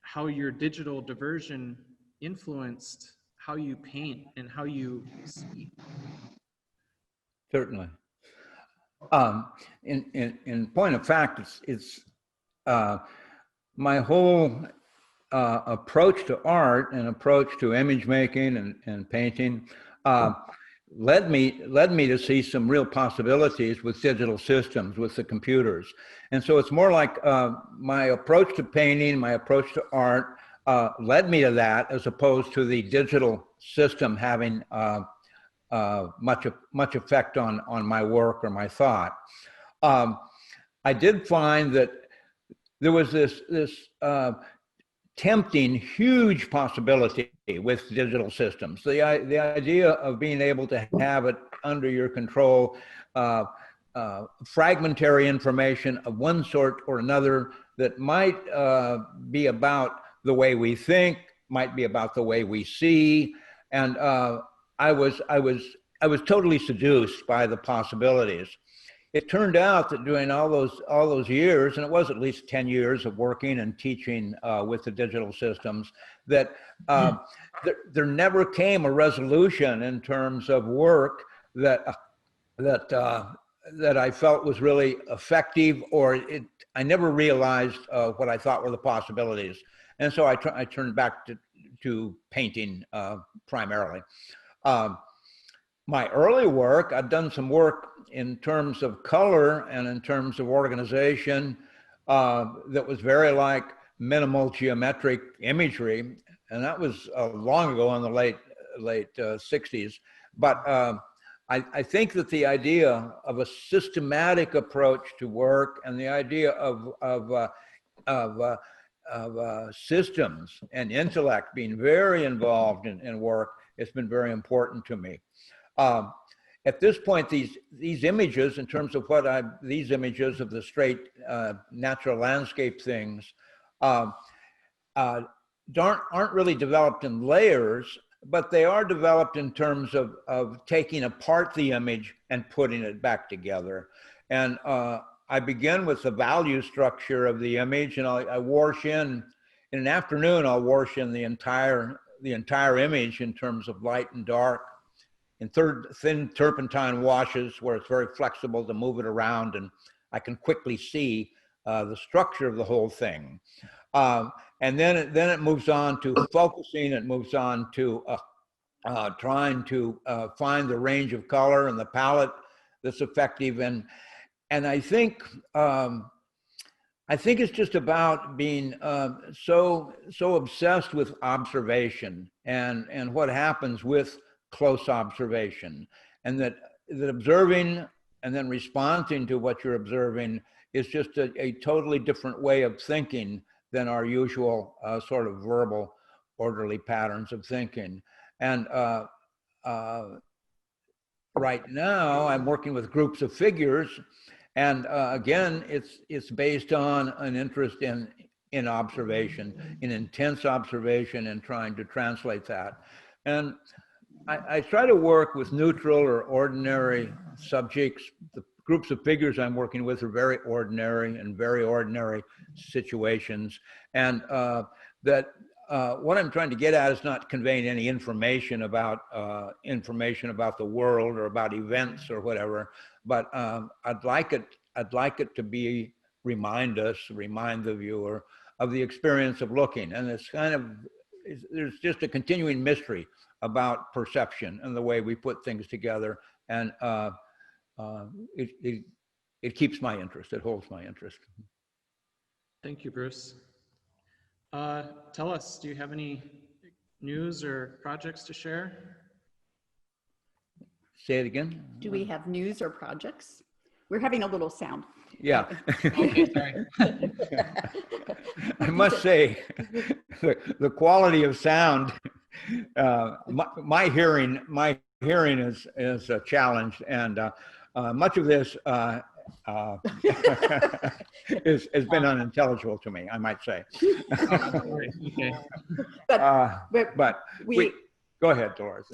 Speaker 1: how your digital diversion influenced how you paint and how you see.
Speaker 10: Certainly. In point of fact, it's my whole approach to art and approach to image making and painting led me to see some real possibilities with digital systems, with the computers. And so it's more like my approach to painting, my approach to art led me to that, as opposed to the digital system having much effect on my work or my thought. I did find that there was this tempting, huge possibility with digital systems. The idea of being able to have it under your control, fragmentary information of one sort or another that might be about the way we think, might be about the way we see, and I was totally seduced by the possibilities. It turned out that during all those years, and it was at least 10 years of working and teaching with the digital systems, that there never came a resolution in terms of work that I felt was really effective, or I never realized what I thought were the possibilities. And so I turned back to painting primarily. My early work, I've done some work in terms of color and in terms of organization that was very like minimal geometric imagery. that was long ago in the late 60s. But I think that the idea of a systematic approach to work and the idea of systems and intellect being very involved in work has been very important to me. At this point, these images, in terms of these images of the straight natural landscape things, aren't really developed in layers, but they are developed in terms of taking apart the image and putting it back together. And I begin with the value structure of the image, and I wash in an afternoon, I'll wash in the entire image in terms of light and dark, in thin turpentine washes where it's very flexible to move it around, and I can quickly see the structure of the whole thing. And then it moves on to focusing. It moves on to trying to find the range of color and the palette that's effective. And I think it's just about being so obsessed with observation and what happens with close observation, and that observing and then responding to what you're observing is just a totally different way of thinking than our usual sort of verbal, orderly patterns of thinking. And right now, I'm working with groups of figures, and again, it's based on an interest in observation, in intense observation, and trying to translate that. And I try to work with neutral or ordinary subjects. The groups of figures I'm working with are very ordinary and very ordinary situations. And what I'm trying to get at is not conveying any information about the world or about events or whatever, but I'd like it to remind the viewer of the experience of looking. And it's there's just a continuing mystery about perception and the way we put things together, and it keeps my interest. It holds my interest.
Speaker 1: Thank you, Bruce. Tell us, do you have any news or projects to share?
Speaker 10: Say it again.
Speaker 9: Do we have news or projects? We're having a little sound.
Speaker 10: Yeah.
Speaker 1: Okay, sorry.
Speaker 10: I must say, the quality of sound, my hearing is challenged, and much of this has been unintelligible to me, I might say.
Speaker 1: Okay.
Speaker 9: But we
Speaker 10: go ahead, Dolores.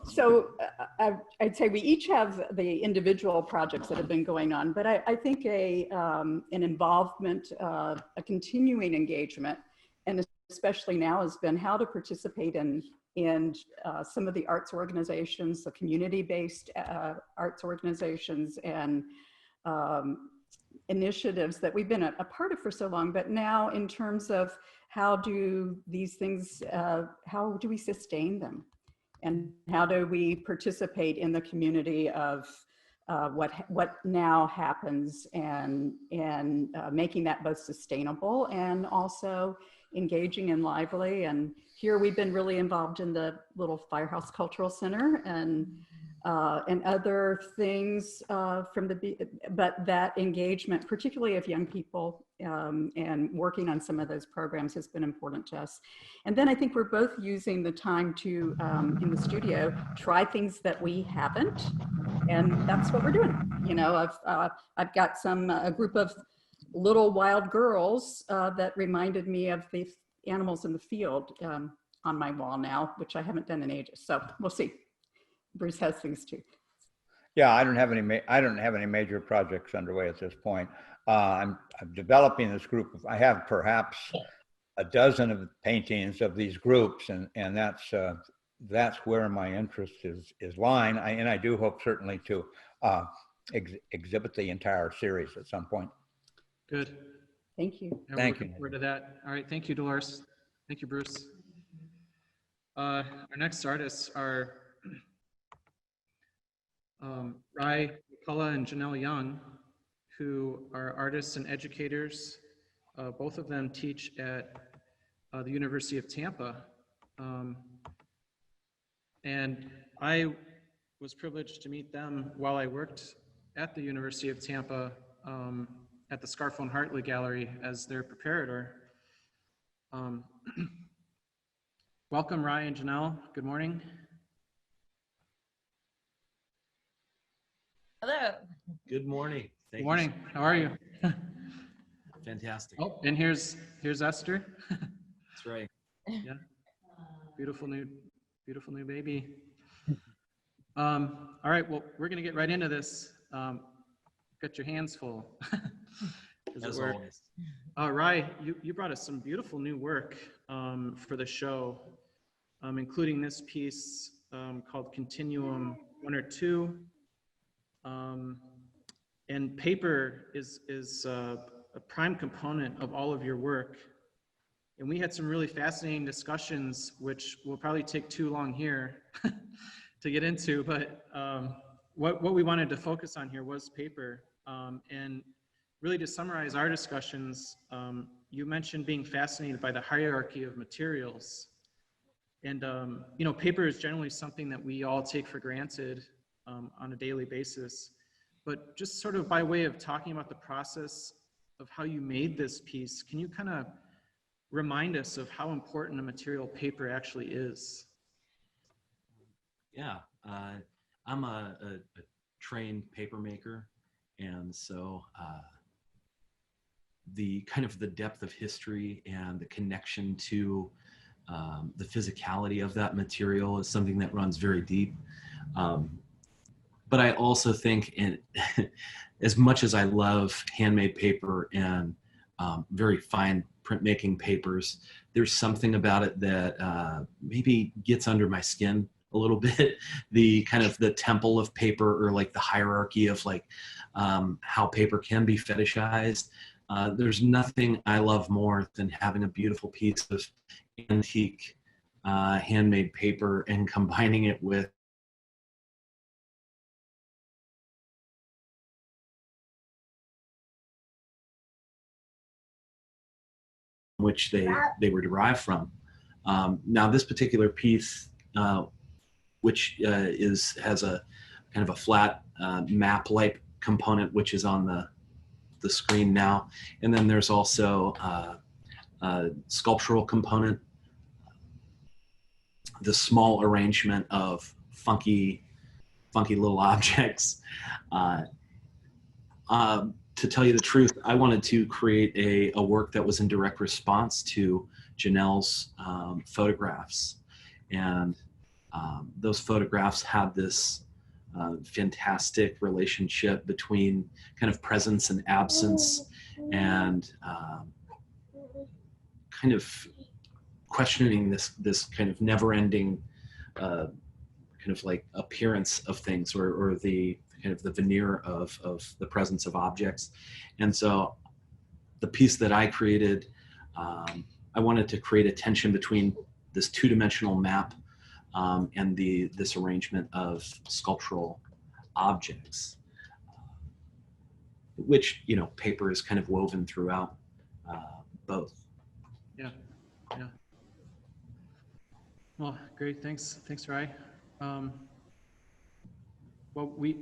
Speaker 9: So I'd say we each have the individual projects that have been going on, but I think an involvement, a continuing engagement, and especially now has been how to participate in some of the arts organizations, the community-based arts organizations, and initiatives that we've been a part of for so long, but now in terms of how do these things, how do we sustain them? And how do we participate in the community of what now happens, and making that both sustainable and also engaging and lively. And here we've been really involved in the little Firehouse Cultural Center and other things but that engagement, particularly of young people, and working on some of those programs has been important to us. And then I think we're both using the time to, in the studio, try things that we haven't, and that's what we're doing. You know, I've got a group of little wild girls that reminded me of the animals in the field on my wall now, which I haven't done in ages. So we'll see. Bruce has things too.
Speaker 10: Yeah, I don't have any major projects underway at this point. I'm developing this group. I have perhaps a dozen of paintings of these groups, and that's where my interest is lying. And I do hope certainly to exhibit the entire series at some point.
Speaker 1: Good.
Speaker 9: Thank you.
Speaker 1: And
Speaker 10: Thank
Speaker 1: we're
Speaker 10: you.
Speaker 1: looking forward to that. All right, thank you, Dolores. Thank you, Bruce. Our next artists are Rai McCullough and Janelle Young, who are artists and educators. Both of them teach at the University of Tampa, And I was privileged to meet them while I worked at the University of Tampa at the Scarfo and Hartley Gallery as their preparator. Welcome, Rye and Janelle. Good morning.
Speaker 11: Hello.
Speaker 12: Good morning.
Speaker 1: Good morning. How are you?
Speaker 12: Fantastic.
Speaker 1: Oh, and here's Esther.
Speaker 12: That's right.
Speaker 1: Yeah. Beautiful new baby. All right. Well, we're gonna get right into this. Got your hands full.
Speaker 12: As always.
Speaker 1: Rye, you brought us some beautiful new work for the show, including this piece called Continuum 1 or 2. And paper is a prime component of all of your work. And we had some really fascinating discussions, which will probably take too long here to get into, but what we wanted to focus on here was paper. And really to summarize our discussions, you mentioned being fascinated by the hierarchy of materials. And, you know, paper is generally something that we all take for granted on a daily basis. But just sort of by way of talking about the process of how you made this piece, can you kind of remind us of how important a material paper actually is?
Speaker 12: Yeah, I'm a trained paper maker, and so the kind of the depth of history and the connection to the physicality of that material is something that runs very deep. But I also think, as much as I love handmade paper and very fine printmaking papers, there's something about it that maybe gets under my skin a little bit. The kind of the temple of paper, or like the hierarchy of like how paper can be fetishized. There's nothing I love more than having a beautiful piece of antique handmade paper and combining it with which they were derived from. Now this particular piece, which has a kind of a flat map-like component, which is on the screen now, and then there's also a sculptural component, the small arrangement of funky little objects. To tell you the truth, I wanted to create a work that was in direct response to Janelle's photographs. And those photographs had this fantastic relationship between kind of presence and absence, and kind of questioning this kind of never-ending kind of like appearance of things, or the kind of the veneer of the presence of objects. And so the piece that I created, I wanted to create a tension between this two-dimensional map and this arrangement of sculptural objects, which, you know, paper is kind of woven throughout both.
Speaker 1: Yeah. Well, great, thanks, Rye. Well, we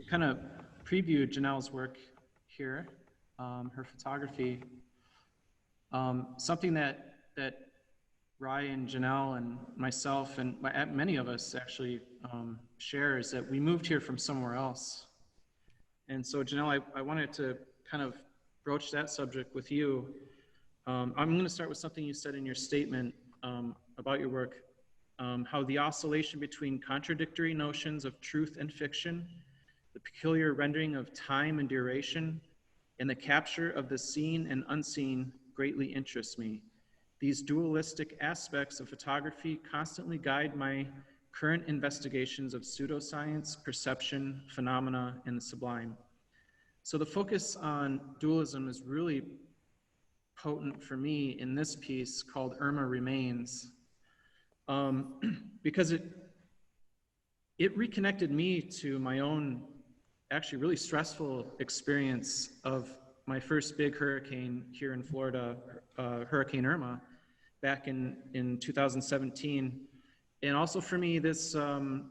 Speaker 1: kind of previewed Janelle's work here, her photography. Something that Rye and Janelle and myself and many of us actually share is that we moved here from somewhere else. And so Janelle, I wanted to kind of broach that subject with you. I'm going to start with something you said in your statement about your work. How the oscillation between contradictory notions of truth and fiction, the peculiar rendering of time and duration, and the capture of the seen and unseen greatly interests me. These dualistic aspects of photography constantly guide my current investigations of pseudoscience, perception, phenomena, and the sublime. So the focus on dualism is really potent for me in this piece called Irma Remains. Because it reconnected me to my own actually really stressful experience of my first big hurricane here in Florida, Hurricane Irma, back in 2017. And also for me, this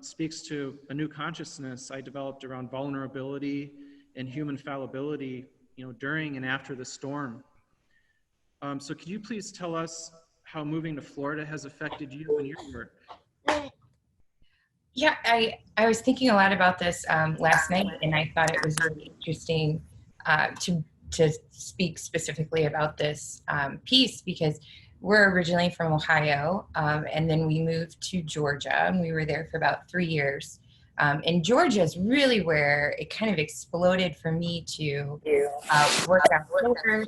Speaker 1: speaks to a new consciousness I developed around vulnerability and human fallibility, during and after the storm. So could you please tell us how moving to Florida has affected you and your work?
Speaker 11: Yeah, I was thinking a lot about this last night, and I thought it was really interesting to speak specifically about this piece, because we're originally from Ohio, and then we moved to Georgia, and we were there for about 3 years. And Georgia is really where it kind of exploded for me to work on filters,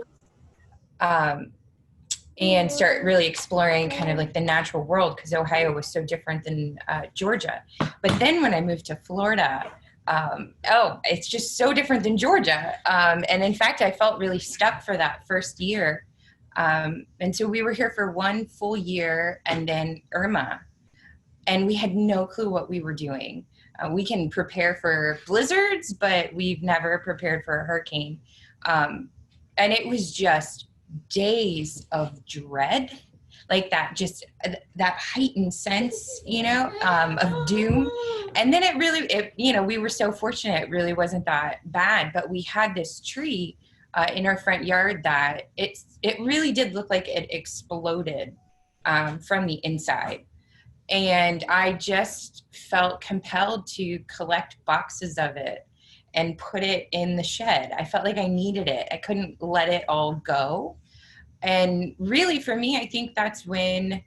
Speaker 11: and start really exploring kind of like the natural world, because Ohio was so different than Georgia. But then when I moved to Florida, it's just so different than Georgia. And in fact, I felt really stuck for that first year. And so we were here for 1 full year, and then Irma, and we had no clue what we were doing. We can prepare for blizzards, but we've never prepared for a hurricane. And it was just days of dread, like that heightened sense, of doom. And then we were so fortunate, it really wasn't that bad, but we had this tree in our front yard that it really did look like it exploded from the inside. And I just felt compelled to collect boxes of it and put it in the shed. I felt like I needed it. I couldn't let it all go. And really, for me, I think that's when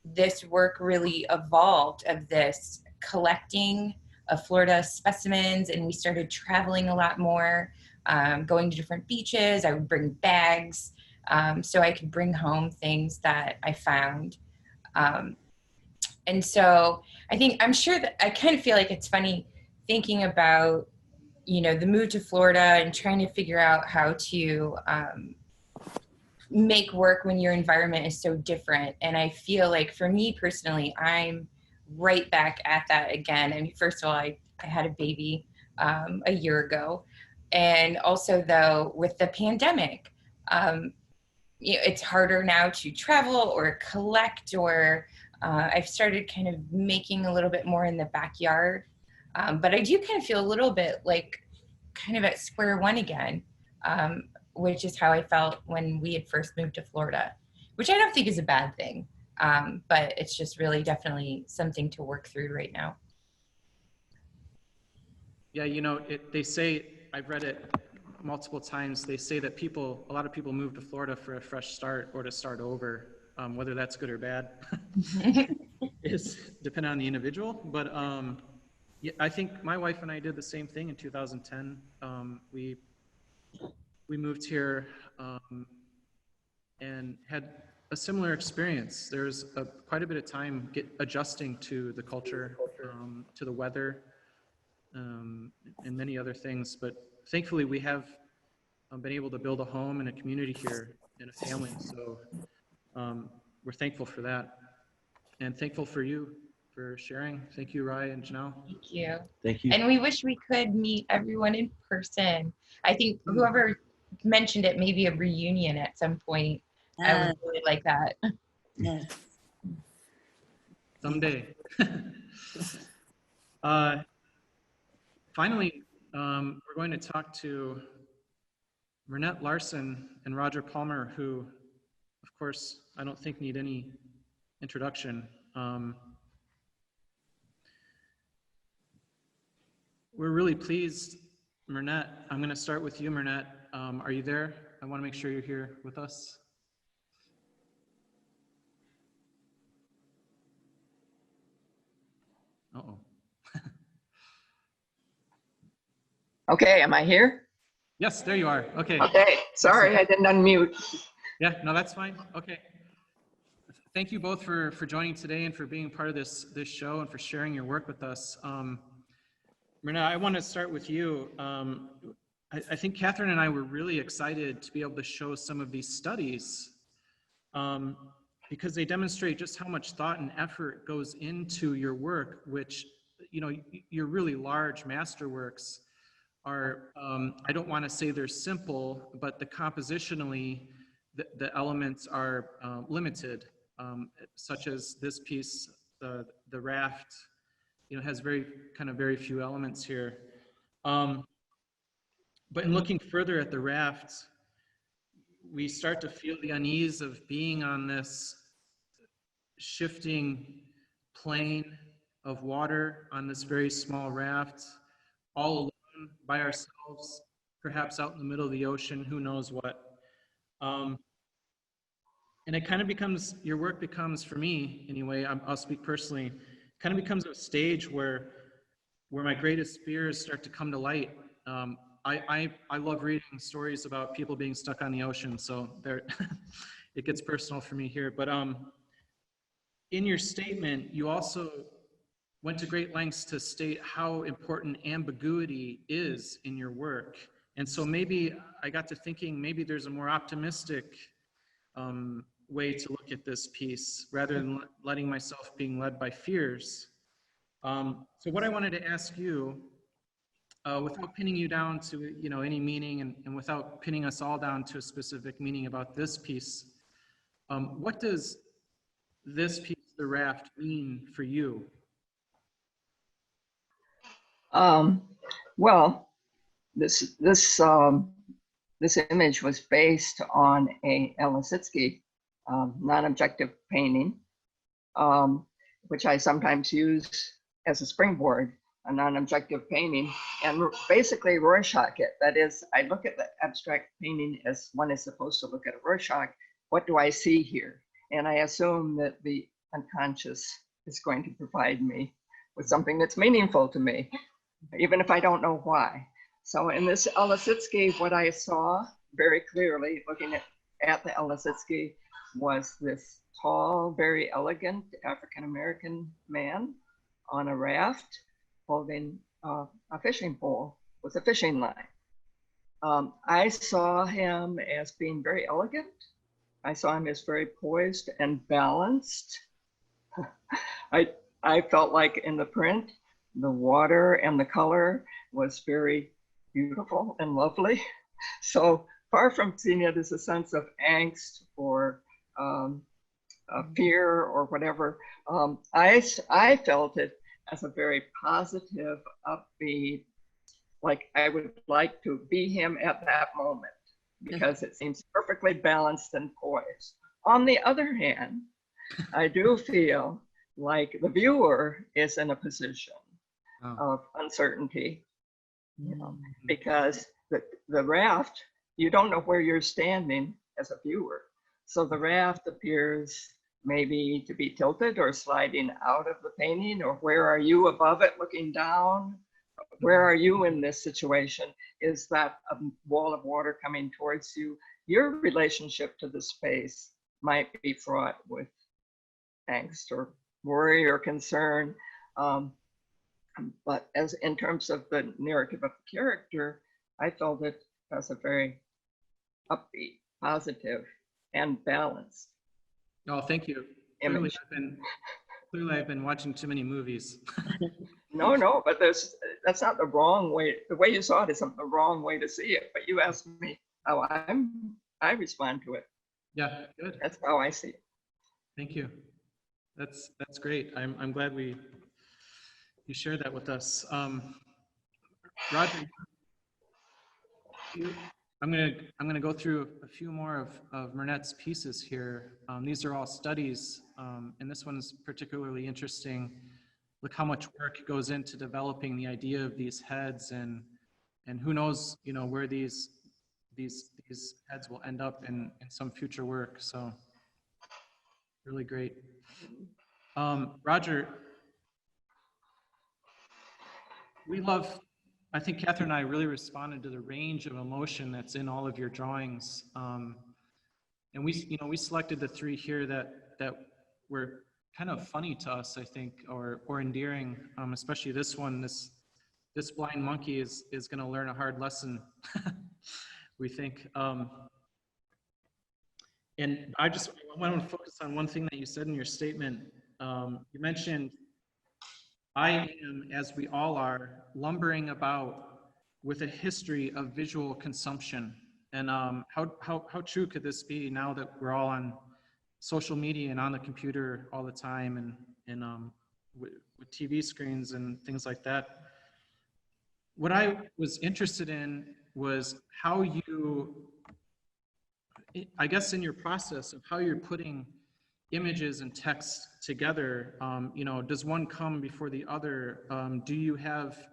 Speaker 11: this work really evolved, of this collecting of Florida specimens. And we started traveling a lot more, going to different beaches. I would bring bags so I could bring home things that I found. And so I'm sure that I kind of feel like it's funny thinking about, the move to Florida and trying to figure out how to make work when your environment is so different. And I feel like for me personally, I'm right back at that again. I mean, first of all, I had a baby a year ago. And also though, with the pandemic, it's harder now to travel or collect, or I've started kind of making a little bit more in the backyard. But I do kind of feel a little bit like kind of at square one again, which is how I felt when we had first moved to Florida, which I don't think is a bad thing. But it's just really definitely something to work through right now.
Speaker 1: Yeah, they say, I've read it multiple times, they say that a lot of people move to Florida for a fresh start or to start over. Whether that's good or bad is dependent on the individual. But yeah, I think my wife and I did the same thing in 2010. We moved here and had a similar experience. There's quite a bit of time adjusting to the culture, to the weather, and many other things. But thankfully, we have been able to build a home and a community here and a family. So we're thankful for that, and thankful for you for sharing. Thank you, Rye and Janelle.
Speaker 11: Thank you.
Speaker 12: Thank you.
Speaker 11: And we wish we could meet everyone in person. I think whoever mentioned it, maybe a reunion at some point. I would really like that.
Speaker 4: Yes.
Speaker 1: Someday. Finally, we're going to talk to Mernet Larsen and Roger Palmer, who, of course, I don't think need any introduction. We're really pleased. Mernet, I'm going to start with you, Mernet. Are you there? I want to make sure you're here with us. Uh-oh.
Speaker 13: Okay, am I here?
Speaker 1: Yes, there you are. Okay.
Speaker 13: Okay, sorry, I didn't unmute.
Speaker 1: Yeah, no, that's fine. Okay. Thank you both for joining today and for being part of this show and for sharing your work with us. Renee, I want to start with you. I think Catherine and I were really excited to be able to show some of these studies because they demonstrate just how much thought and effort goes into your work, which, your really large masterworks are, I don't want to say they're simple, but compositionally, the elements are limited. such as this piece, the raft, has very few elements here. But in looking further at the raft, we start to feel the unease of being on this shifting plane of water on this very small raft, all alone by ourselves, perhaps out in the middle of the ocean, who knows what. And it kind of becomes, your work becomes, for me anyway, I'll speak personally, kind of becomes a stage where my greatest fears start to come to light. I love reading stories about people being stuck on the ocean, so there, it gets personal for me here. But in your statement, you also went to great lengths to state how important ambiguity is in your work. And so maybe I got to thinking, maybe there's a more optimistic way to look at this piece rather than letting myself being led by fears. So what I wanted to ask you, without pinning you down to any meaning and without pinning us all down to a specific meaning about this piece, what does this piece, the raft, mean for you?
Speaker 13: Well, this image was based on a Elisitsky non-objective painting, which I sometimes use as a springboard, a non-objective painting, and basically Rorschach it. That is, I look at the abstract painting as one is supposed to look at a Rorschach. What do I see here? And I assume that the unconscious is going to provide me with something that's meaningful to me, even if I don't know why. So in this Elisitsky, what I saw very clearly looking at the Elisitsky was this tall, very elegant African-American man on a raft holding a fishing pole with a fishing line. I saw him as being very elegant. I saw him as very poised and balanced. I felt like in the print, the water and the color was very beautiful and lovely. So far from seeing it as a sense of angst or fear or whatever, I felt it as a very positive, upbeat, like I would like to be him at that moment, because it seems perfectly balanced and poised. On the other hand, I do feel like the viewer is in a position of uncertainty, because the raft, you don't know where you're standing as a viewer. So the raft appears maybe to be tilted or sliding out of the painting, or where are you above it looking down? Where are you in this situation? Is that a wall of water coming towards you? Your relationship to the space might be fraught with angst or worry or concern. But as in terms of the narrative of the character, I felt it as a very upbeat, positive, and balanced.
Speaker 1: Oh, thank you. Clearly I've been watching too many movies.
Speaker 13: No, but that's not the wrong way. The way you saw it isn't the wrong way to see it. But you asked me how I respond to it.
Speaker 1: Yeah, good.
Speaker 13: That's how I see it. Thank
Speaker 1: you. That's great. I'm glad you shared that with us. Roger, I'm gonna go through a few more of Mernet's pieces here. These are all studies, and this one is particularly interesting. Look how much work goes into developing the idea of these heads, and who knows, where these heads will end up in some future work. So really great. Roger, I think Catherine and I really responded to the range of emotion that's in all of your drawings. And we selected the three here that were kind of funny to us, I think, or endearing, especially this one. This blind monkey is going to learn a hard lesson, we think. And I want to focus on one thing that you said in your statement. You mentioned, I am, as we all are, lumbering about with a history of visual consumption. And how true could this be now that we're all on social media and on the computer all the time, and with TV screens and things like that. What I was interested in was how you, I guess in your process of how you're putting images and text together, you know, does one come before the other? Do you have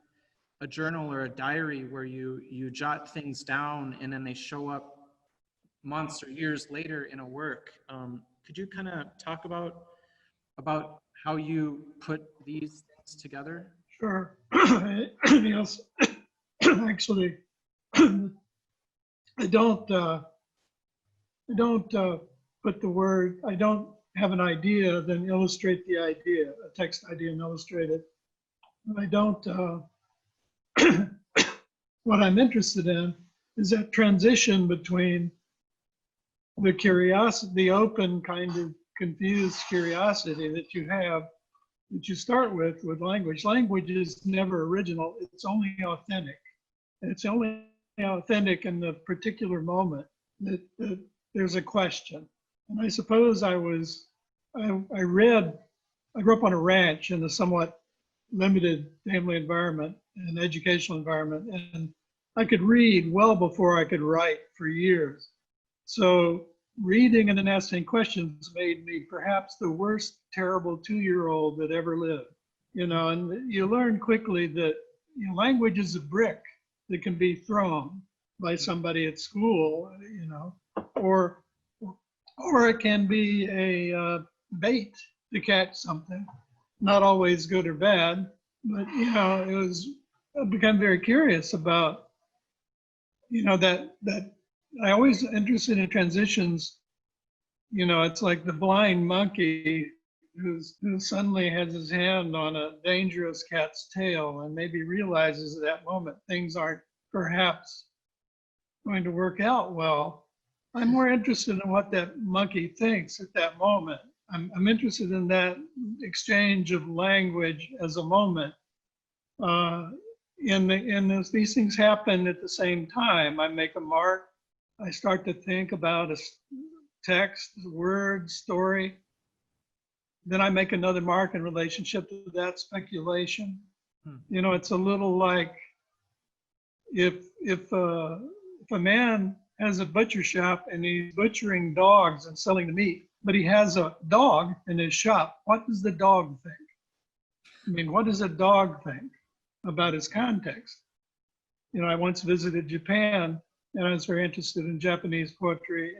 Speaker 1: a journal or a diary where you jot things down and then they show up months or years later in a work? Could you kind of talk about how you put these things together?
Speaker 14: Sure. Yes. Actually, I don't put the word, I don't have an idea, then illustrate the idea, a text idea and illustrate it. I don't, what I'm interested in is that transition between the curiosity, the open kind of confused curiosity that you have, that you start with language. Language is never original, it's only authentic. And it's only authentic in the particular moment that there's a question. And I suppose I grew up on a ranch in a somewhat limited family environment and educational environment, and I could read well before I could write for years. So reading and then asking questions made me perhaps the worst terrible 2-year-old that ever lived. You know, and you learn quickly that, you know, language is a brick that can be thrown by somebody at school, you know, or it can be a bait to catch something. Not always good or bad, but, you know, I became very curious about, you know, that I always interested in transitions. You know, it's like the blind monkey who suddenly has his hand on a dangerous cat's tail and maybe realizes at that moment things aren't perhaps going to work out well. I'm more interested in what that monkey thinks at that moment. I'm interested in that exchange of language as a moment. These things happen at the same time. I make a mark. I start to think about a text, word, story. Then I make another mark in relationship to that speculation. You know, it's a little like if a man has a butcher shop and he's butchering dogs and selling the meat, but he has a dog in his shop, what does the dog think? I mean, what does a dog think about his context? You know, I once visited Japan and I was very interested in Japanese poetry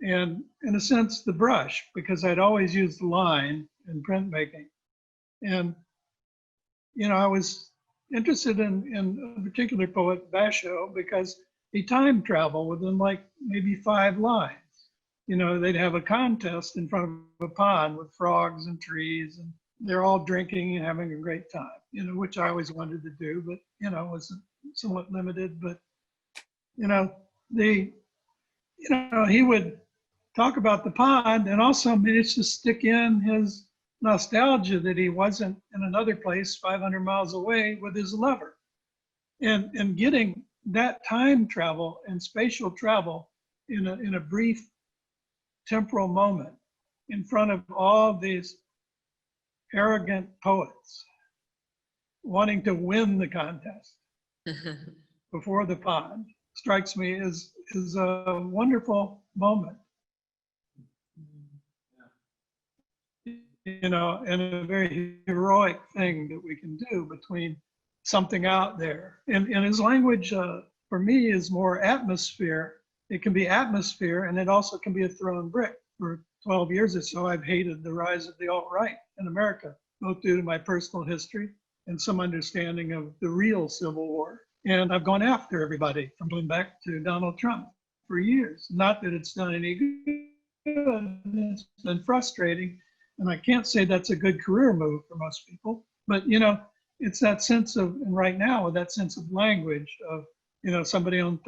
Speaker 14: and in a sense, the brush, because I'd always used the line in printmaking. And, you know, I was interested in a particular poet, Basho, because he time traveled within like maybe 5 lines. You know, they'd have a contest in front of a pond with frogs and trees, and they're all drinking and having a great time, you know, which I always wanted to do, but, you know, was somewhat limited. But, you know, he would talk about the pond and also managed to stick in his nostalgia that he wasn't in another place 500 miles away with his lover. And getting that time travel and spatial travel in a brief temporal moment in front of all these arrogant poets wanting to win the contest before the pond strikes me as a wonderful moment. You know, and a very heroic thing that we can do between something out there. And his language, for me, is more atmosphere. It can be atmosphere, and it also can be a thrown brick. For 12 years or so, I've hated the rise of the alt-right in America, both due to my personal history and some understanding of the real Civil War. And I've gone after everybody from going back to Donald Trump for years. Not that it's done any good, it's been frustrating. And I can't say that's a good career move for most people, but, you know, it's that sense of, and right now, that sense of language of, you know, somebody on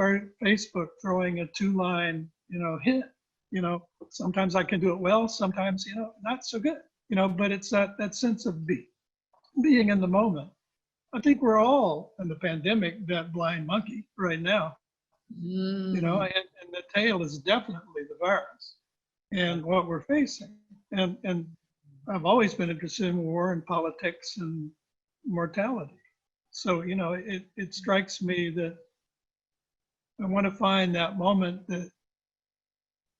Speaker 14: Facebook throwing a 2-line, you know, hit, you know, sometimes I can do it well, sometimes, you know, not so good, you know, but it's that sense of being in the moment. I think we're all in the pandemic, that blind monkey right now, you know, and the tail is definitely the virus. and what we're facing. And I've always been interested in war and politics and mortality. So, you know, it strikes me that I want to find that moment that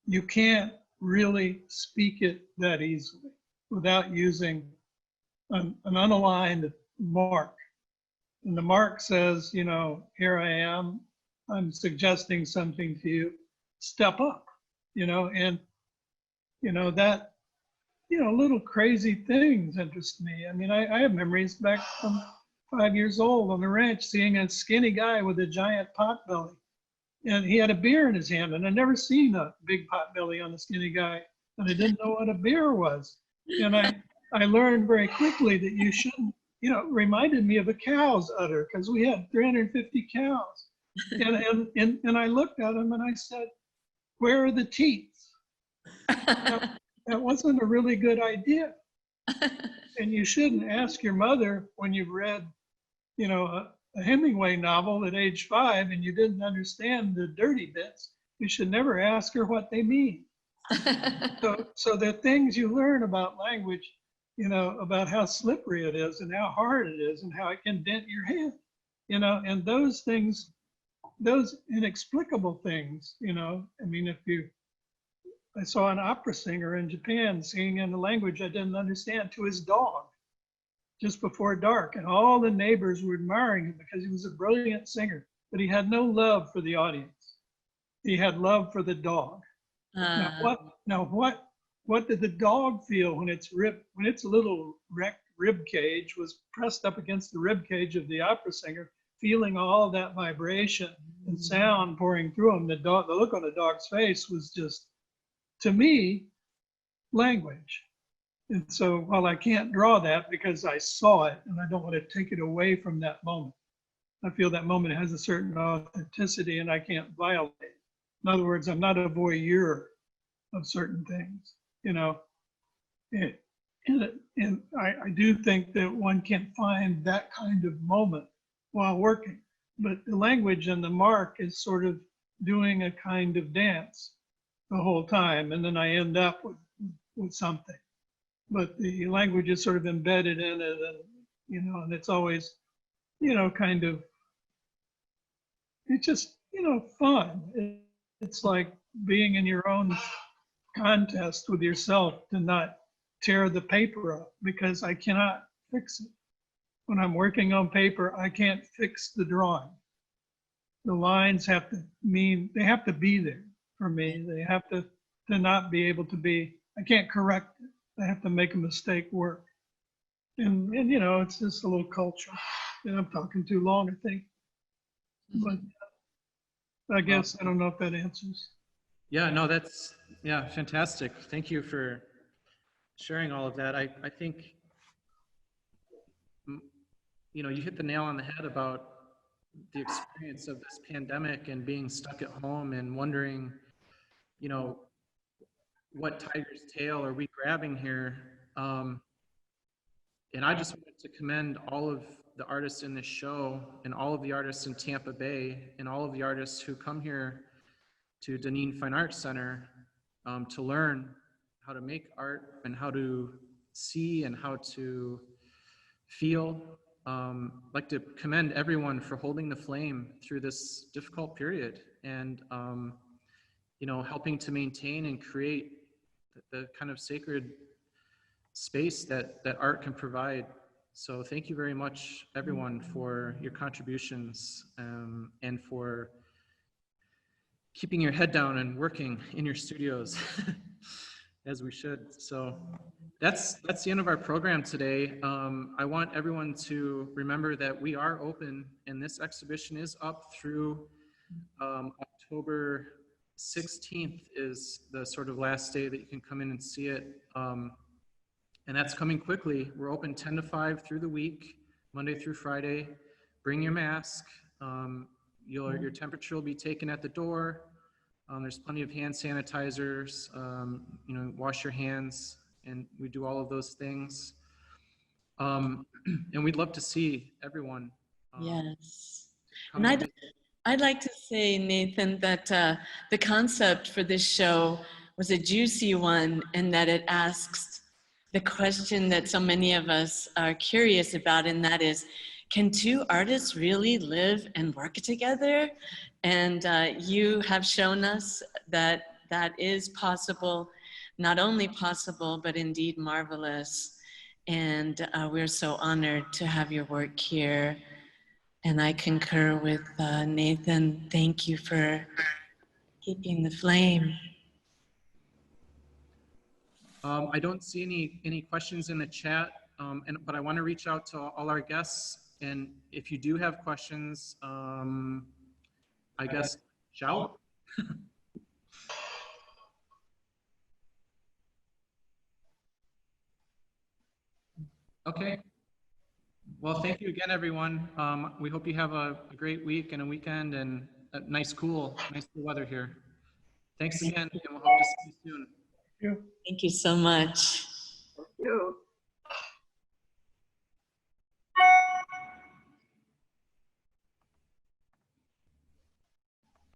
Speaker 14: you can't really speak it that easily without using an unaligned mark. And the mark says, you know, here I am, I'm suggesting something to you, step up, you know, and, you know, that, you know, little crazy things interest me. I mean, I have memories back from 5 years old on the ranch, seeing a skinny guy with a giant pot belly. And he had a beer in his hand, and I'd never seen a big pot belly on a skinny guy, and I didn't know what a beer was. And I learned very quickly that you shouldn't, you know, it reminded me of a cow's udder, because we had 350 cows. And I looked at him and I said, where are the teeth? That wasn't a really good idea. And you shouldn't ask your mother when you've read, you know, a Hemingway novel at age 5 and you didn't understand the dirty bits. You should never ask her what they mean. So there are things you learn about language, you know, about how slippery it is and how hard it is and how it can dent your head, you know, and those things, those inexplicable things, you know, I mean, I saw an opera singer in Japan singing in a language I didn't understand to his dog just before dark, and all the neighbors were admiring him because he was a brilliant singer, but he had no love for the audience. He had love for the dog. Now what did the dog feel when its little wrecked rib cage was pressed up against the rib cage of the opera singer, feeling all that vibration and sound pouring through him? The look on the dog's face was just, to me, language. And so while I can't draw that because I saw it and I don't want to take it away from that moment, I feel that moment has a certain authenticity and I can't violate it. In other words, I'm not a voyeur of certain things, you know. And I do think that one can find that kind of moment while working, but the language and the mark is sort of doing a kind of dance the whole time, and then I end up with something. But the language is sort of embedded in it, and you know, and it's always, you know, kind of, it's just, you know, fun. It's like being in your own contest with yourself to not tear the paper up, because I cannot fix it. When I'm working on paper, I can't fix the drawing. The lines have to mean, they have to be there for me. They have to not be able to be, I can't correct it. I have to make a mistake work. And you know, it's just a little culture. And I'm talking too long, I think. But I guess, I don't know if that answers.
Speaker 1: Yeah, no, that's, yeah, fantastic. Thank you for sharing all of that. I think, you know, you hit the nail on the head about the experience of this pandemic and being stuck at home and wondering, you know, what tiger's tail are we grabbing here? And I just wanted to commend all of the artists in this show and all of the artists in Tampa Bay and all of the artists who come here to Deneen Fine Arts Center to learn how to make art and how to see and how to feel. I'd like to commend everyone for holding the flame through this difficult period and you know, helping to maintain and create the kind of sacred space that art can provide. So thank you very much, everyone, for your contributions and for keeping your head down and working in your studios as we should. So that's the end of our program today. I want everyone to remember that we are open and this exhibition is up through October 16th is the sort of last day that you can come in and see it. And that's coming quickly. We're open 10 to 5 through the week, Monday through Friday. Bring your mask. Your temperature will be taken at the door. There's plenty of hand sanitizers. You know, wash your hands, and we do all of those things. And we'd love to see everyone.
Speaker 4: Yes. And I'd like to say, Nathan, that the concept for this show was a juicy one in that it asks the question that so many of us are curious about, and that is, can two artists really live and work together? And you have shown us that that is possible, not only possible, but indeed marvelous. And we're so honored to have your work here. And I concur with Nathan. Thank you for keeping the flame.
Speaker 1: I don't see any questions in the chat, but I want to reach out to all our guests. And if you do have questions, I guess shout. Okay. Well, thank you again, everyone. We hope you have a great week and a weekend and a nice cool weather here. Thanks again, and we'll hope to see you soon.
Speaker 4: Thank you so much.
Speaker 13: Thank you.